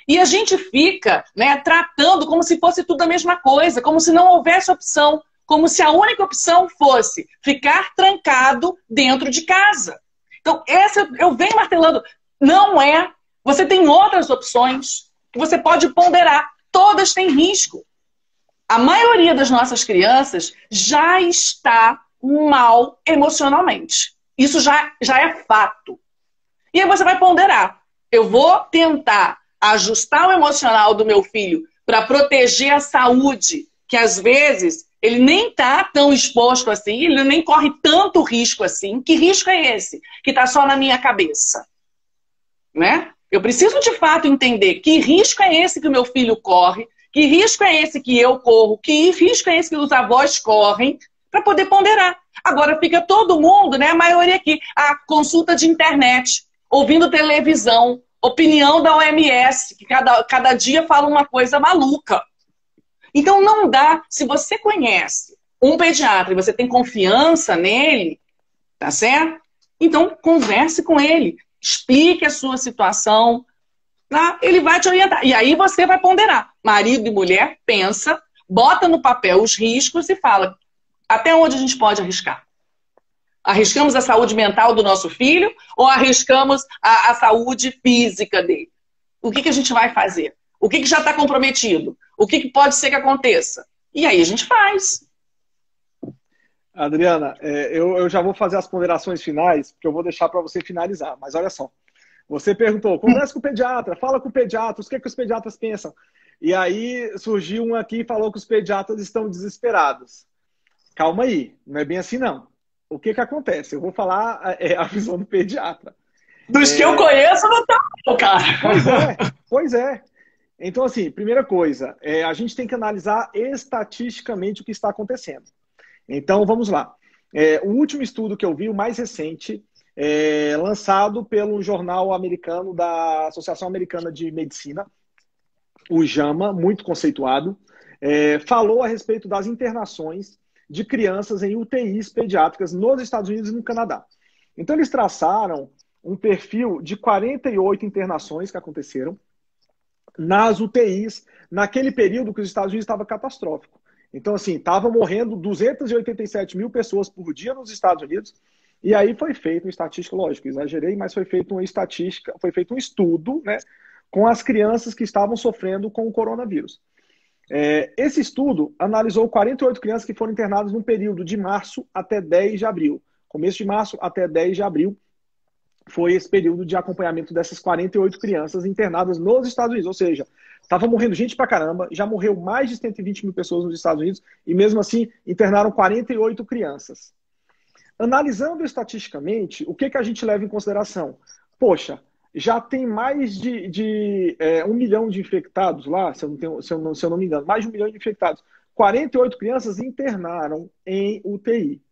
E a gente fica, né, tratando como se fosse tudo a mesma coisa, como se não houvesse opção, como se a única opção fosse ficar trancado dentro de casa. Então, eu venho martelando, não é. Você tem outras opções que você pode ponderar. Todas têm risco. A maioria das nossas crianças já está mal emocionalmente. Isso já é fato. E aí você vai ponderar. Eu vou tentar ajustar o emocional do meu filho para proteger a saúde, que às vezes ele nem está tão exposto assim, ele nem corre tanto risco assim. Que risco é esse? Que está só na minha cabeça. Né? Eu preciso de fato entender que risco é esse que o meu filho corre, que risco é esse que eu corro, que risco é esse que os avós correm, para poder ponderar. Agora fica todo mundo, né, a maioria aqui, a consulta de internet, ouvindo televisão, opinião da OMS, que cada dia fala uma coisa maluca. Então não dá, se você conhece um pediatra e você tem confiança nele, tá certo? Então converse com ele, explique a sua situação, tá? Ele vai te orientar. E aí você vai ponderar. Marido e mulher, pensa, bota no papel os riscos e fala até onde a gente pode arriscar. Arriscamos a saúde mental do nosso filho ou arriscamos a saúde física dele? O que a gente vai fazer? O que já está comprometido? O que pode ser que aconteça? E aí a gente faz. Adriana, eu já vou fazer as ponderações finais, porque eu vou deixar para você finalizar. Mas olha só, você perguntou, conversa com o pediatra, fala com o pediatra, o que os pediatras pensam? E aí surgiu um aqui e falou que os pediatras estão desesperados. Calma aí, não é bem assim não. O que acontece? Eu vou falar a visão do pediatra. Dos que eu conheço, não tá bom, cara. Pois é. Então, assim, primeira coisa, a gente tem que analisar estatisticamente o que está acontecendo. Então, vamos lá. O último estudo que eu vi, o mais recente, lançado pelo jornal americano da Associação Americana de Medicina, o JAMA, muito conceituado, falou a respeito das internações de crianças em UTIs pediátricas nos Estados Unidos e no Canadá. Então, eles traçaram um perfil de 48 internações que aconteceram nas UTIs, naquele período que os Estados Unidos estava catastrófico. Então, assim, estavam morrendo 287 mil pessoas por dia nos Estados Unidos, e aí foi feito uma estatística, lógico, exagerei, mas foi feito uma estatística, foi feito um estudo, né, com as crianças que estavam sofrendo com o coronavírus. Esse estudo analisou 48 crianças que foram internadas no período de março até 10 de abril. Começo de março até 10 de abril foi esse período de acompanhamento dessas 48 crianças internadas nos Estados Unidos. Ou seja, estava morrendo gente pra caramba, já morreu mais de 120 mil pessoas nos Estados Unidos e mesmo assim internaram 48 crianças. Analisando estatisticamente, o que a gente leva em consideração? Poxa, já tem mais de 1 milhão de infectados lá, se eu não me engano, mais de 1 milhão de infectados. 48 crianças internaram em UTI.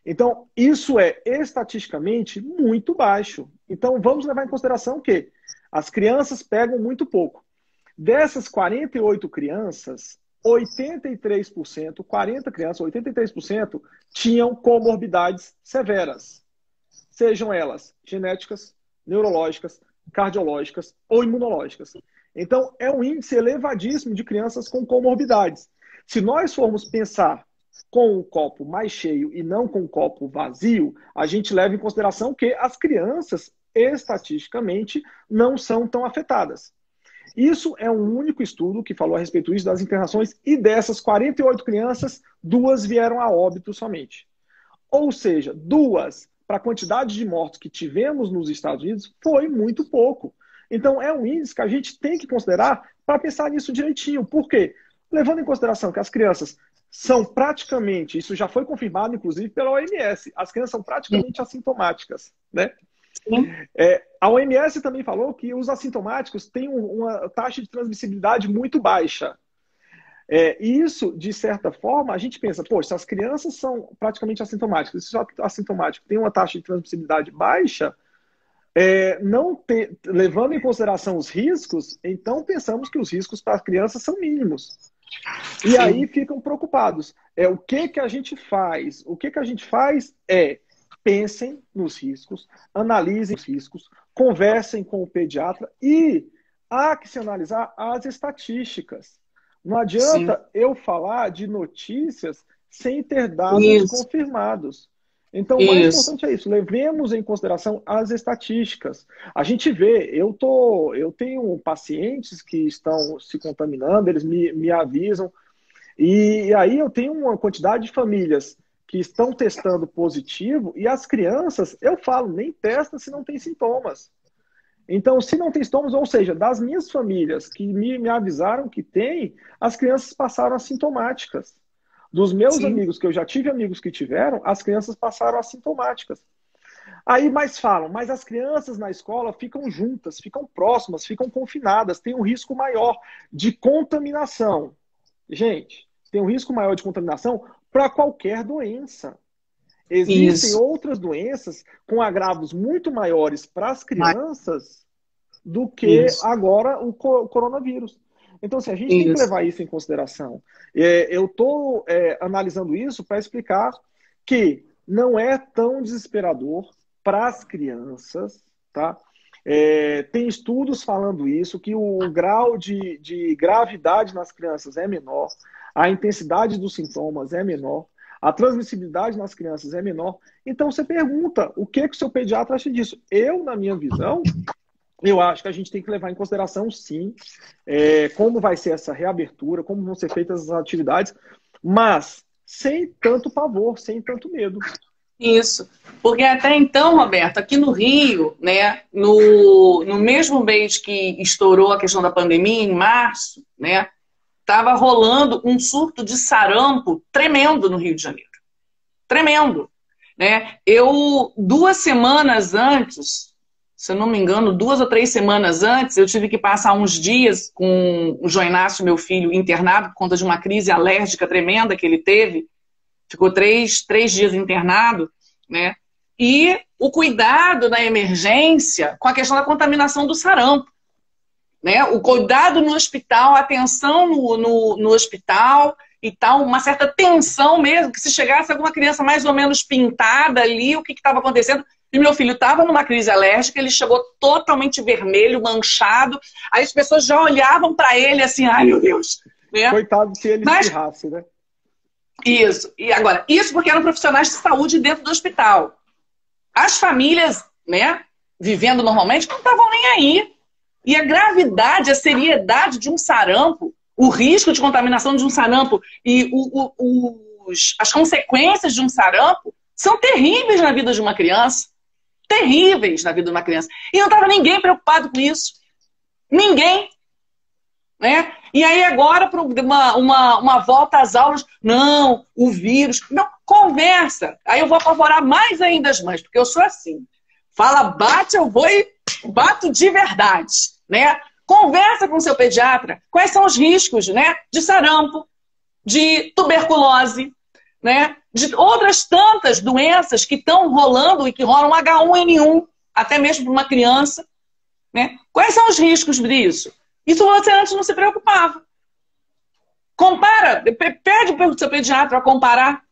Então, isso é estatisticamente muito baixo. Então, vamos levar em consideração que as crianças pegam muito pouco. Dessas 48 crianças, 83%, 40 crianças, 83% tinham comorbidades severas, sejam elas genéticas, neurológicas, cardiológicas ou imunológicas. Então, é um índice elevadíssimo de crianças com comorbidades. Se nós formos pensar com o copo mais cheio e não com o copo vazio, a gente leva em consideração que as crianças, estatisticamente, não são tão afetadas. Isso é um único estudo que falou a respeito disso, das internações, e dessas 48 crianças, 2 vieram a óbito somente. Ou seja, 2, para a quantidade de mortos que tivemos nos Estados Unidos, foi muito pouco. Então, é um índice que a gente tem que considerar para pensar nisso direitinho. Por quê? Levando em consideração que as crianças são praticamente, isso já foi confirmado, inclusive, pela OMS, as crianças são praticamente assintomáticas, né? A OMS também falou que os assintomáticos têm uma taxa de transmissibilidade muito baixa. E isso, de certa forma, a gente pensa, poxa, se as crianças são praticamente assintomáticas, se o assintomático tem uma taxa de transmissibilidade baixa, levando em consideração os riscos, então pensamos que os riscos para as crianças são mínimos. E aí ficam preocupados. O que a gente faz? O que a gente faz é pensem nos riscos, analisem os riscos, conversem com o pediatra e há que se analisar as estatísticas. Não adianta eu falar de notícias sem ter dados confirmados. Então, o mais importante é isso. Levemos em consideração as estatísticas. A gente vê, eu tenho pacientes que estão se contaminando, eles me avisam, e aí eu tenho uma quantidade de famílias que estão testando positivo, e as crianças, eu falo, nem testa se não tem sintomas. Então, se não tem sintomas, ou seja, das minhas famílias que me avisaram que tem, as crianças passaram assintomáticas. Dos meus amigos, que eu já tive amigos que tiveram, as crianças passaram assintomáticas. Aí mais falam, mas as crianças na escola ficam juntas, ficam próximas, ficam confinadas, tem um risco maior de contaminação. Gente, tem um risco maior de contaminação para qualquer doença. Existem outras doenças com agravos muito maiores para as crianças do que agora o coronavírus. Então, assim, a gente tem que levar isso em consideração. Eu estou analisando isso para explicar que não é tão desesperador para as crianças, tá? Tem estudos falando isso, que o grau de gravidade nas crianças é menor, a intensidade dos sintomas é menor, a transmissibilidade nas crianças é menor. Então, você pergunta, o que o seu pediatra acha disso? Eu, na minha visão, eu acho que a gente tem que levar em consideração, sim, como vai ser essa reabertura, como vão ser feitas as atividades, mas sem tanto pavor, sem tanto medo. Isso. Porque até então, Roberto, aqui no Rio, né, no mesmo mês que estourou a questão da pandemia, em março, né, estava rolando um surto de sarampo tremendo no Rio de Janeiro. Tremendo. Né? 2 semanas antes, se eu não me engano, 2 ou 3 semanas antes, eu tive que passar uns dias com o João Inácio, meu filho, internado por conta de uma crise alérgica tremenda que ele teve. Ficou 3 dias internado, né? E o cuidado na emergência com a questão da contaminação do sarampo. Né? O cuidado no hospital, a atenção no hospital e tal, uma certa tensão mesmo, que se chegasse alguma criança mais ou menos pintada ali, o que estava acontecendo. E meu filho estava numa crise alérgica, ele chegou totalmente vermelho, manchado, aí as pessoas já olhavam para ele assim, ai meu Deus. Né? Coitado se ele espirrasse, né? Isso. E agora, isso porque eram profissionais de saúde dentro do hospital. As famílias, né, vivendo normalmente, não estavam nem aí. E a gravidade, a seriedade de um sarampo, o risco de contaminação de um sarampo e as consequências de um sarampo são terríveis na vida de uma criança. Terríveis na vida de uma criança. E não estava ninguém preocupado com isso. Ninguém. Né? E aí agora, para uma volta às aulas, não, o vírus. Não, conversa. Aí eu vou apavorar mais ainda as mães, porque eu sou assim. Fala, bate, eu vou e bato de verdade. Né? Conversa com o seu pediatra. Quais são os riscos, né? De sarampo, de tuberculose, né? De outras tantas doenças que estão rolando e que rolam H1N1, até mesmo para uma criança. Né? Quais são os riscos disso? Isso você antes não se preocupava. Compara, pede para o seu pediatra comparar,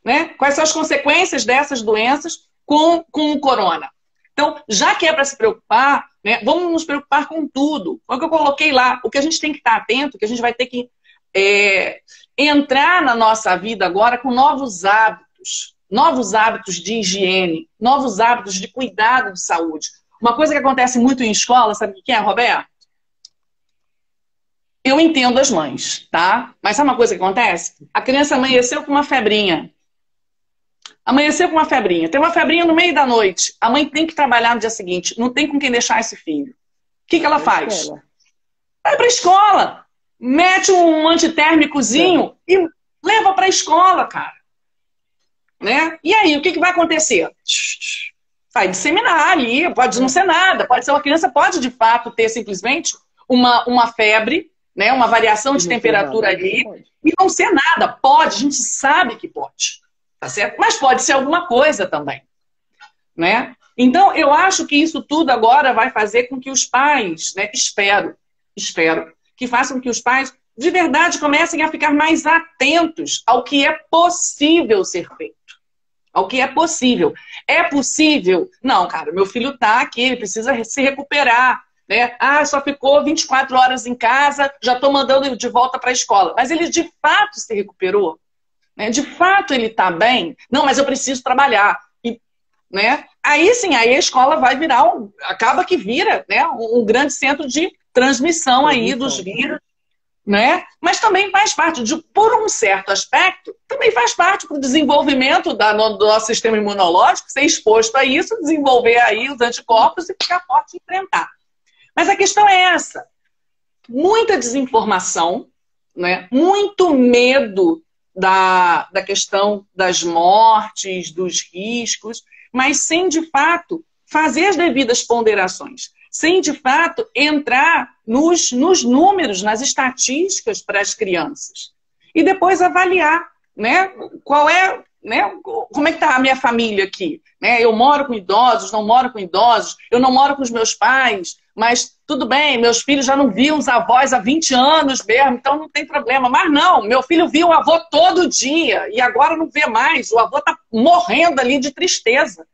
né, quais são as consequências dessas doenças com o corona. Então, já que é para se preocupar, né, vamos nos preocupar com tudo. Foi o que eu coloquei lá. O que a gente tem que estar atento, que a gente vai ter que entrar na nossa vida agora com novos hábitos de higiene, novos hábitos de cuidado de saúde. Uma coisa que acontece muito em escola, sabe o que é, Roberto? Eu entendo as mães, tá? Mas sabe uma coisa que acontece? A criança amanheceu com uma febrinha. Amanheceu com uma febrinha. Tem uma febrinha no meio da noite. A mãe tem que trabalhar no dia seguinte. Não tem com quem deixar esse filho. O que ela faz? Vai para a escola. Mete um antitérmicozinho e leva para a escola, cara. Né? E aí, o que vai acontecer? Vai disseminar ali. Pode não ser nada. Pode ser uma criança, pode de fato ter simplesmente uma febre, né? Uma variação de temperatura ali. E não ser nada. Pode, a gente sabe que pode. Tá certo? Mas pode ser alguma coisa também, né? Então, eu acho que isso tudo agora vai fazer com que os pais, né, espero, que façam que os pais, de verdade, comecem a ficar mais atentos ao que é possível ser feito. Ao que é possível. É possível? Não, cara, meu filho tá aqui, ele precisa se recuperar, né? Ah, só ficou 24 horas em casa, já tô mandando ele de volta para a escola. Mas ele, de fato, se recuperou? De fato ele está bem? Não, mas eu preciso trabalhar. Né? Aí sim, aí a escola vai virar, acaba que vira, né, um grande centro de transmissão aí dos vírus. Né? Mas também faz parte, por um certo aspecto, também faz parte do desenvolvimento do nosso sistema imunológico, ser exposto a isso, desenvolver aí os anticorpos e ficar forte e enfrentar. Mas a questão é essa. Muita desinformação, né? Muito medo da questão das mortes, dos riscos, mas sem, de fato, fazer as devidas ponderações, sem, de fato, entrar nos números, nas estatísticas para as crianças. E depois avaliar, né, qual é, né, como é que está a minha família aqui. Né? Eu moro com idosos, não moro com idosos, eu não moro com os meus pais, mas tudo bem, meus filhos já não viam os avós há 20 anos mesmo, então não tem problema. Mas não, meu filho viu o avô todo dia e agora não vê mais. O avô está morrendo ali de tristeza.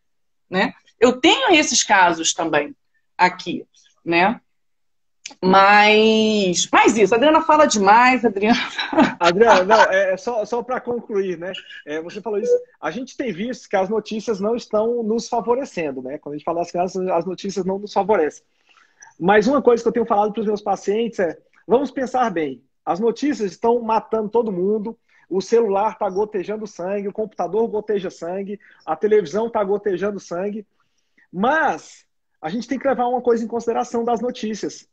Né? Eu tenho esses casos também aqui. Né? Mas isso, a Adriana fala demais, Adriana. Adriana, não, só para concluir, né? Você falou isso, a gente tem visto que as notícias não estão nos favorecendo, né? Quando a gente fala das crianças, as notícias não nos favorecem. Mas uma coisa que eu tenho falado para os meus pacientes é, vamos pensar bem, as notícias estão matando todo mundo, o celular está gotejando sangue, o computador goteja sangue, a televisão está gotejando sangue, mas a gente tem que levar uma coisa em consideração das notícias.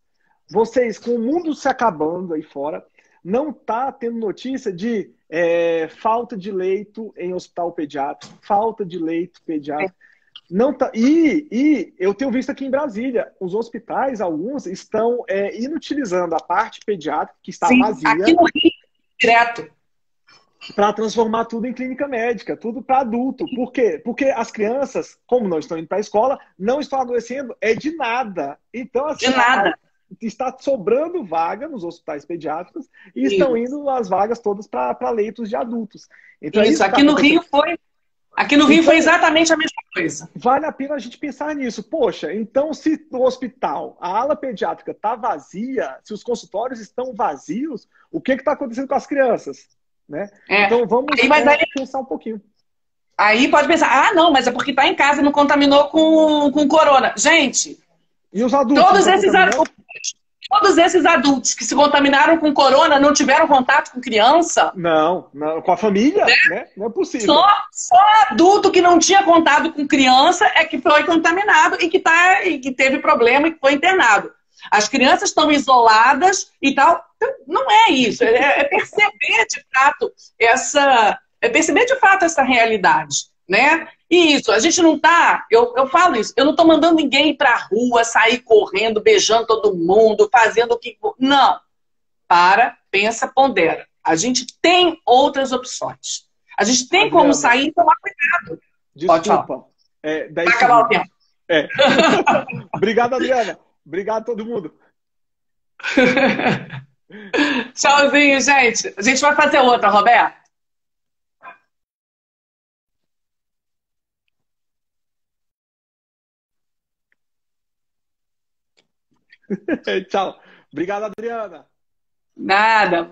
Vocês, com o mundo se acabando aí fora, não está tendo notícia de falta de leito em hospital pediátrico, falta de leito pediátrico. Não tá, e eu tenho visto aqui em Brasília, os hospitais, alguns, estão inutilizando a parte pediátrica, que está vazia. Aqui no Rio, direto. Para transformar tudo em clínica médica, tudo para adulto. Por quê? Porque as crianças, como não estão indo para a escola, não estão adoecendo de nada. Então, assim, de nada. Está sobrando vaga nos hospitais pediátricos e estão indo as vagas todas para leitos de adultos. Então, isso, aqui no Rio foi... Aqui no Rio foi exatamente a mesma coisa. Vale a pena a gente pensar nisso. Poxa, então se no hospital a ala pediátrica está vazia, se os consultórios estão vazios, o que está acontecendo com as crianças? Né? Então vamos pensar um pouquinho. Aí pode pensar, não, mas é porque está em casa e não contaminou com corona. Gente, e os adultos? Todos esses adultos que se contaminaram com corona não tiveram contato com criança? Não, com a família, né? Não é possível. Só adulto que não tinha contato com criança é que foi contaminado e que teve problema e que foi internado. As crianças estão isoladas e tal. Não é isso. É perceber de fato essa realidade, né? E isso, a gente não tá, eu falo isso, eu não tô mandando ninguém ir pra rua, sair correndo, beijando todo mundo, fazendo o que... Não. Pensa, pondera. A gente tem outras opções. A gente tem como sair e tomar cuidado. Desculpa. Vai acabar o tempo. Obrigado, Adriana. Obrigado a todo mundo. Tchauzinho, gente. A gente vai fazer outra, Roberto. Tchau. Obrigado, Adriana. Nada.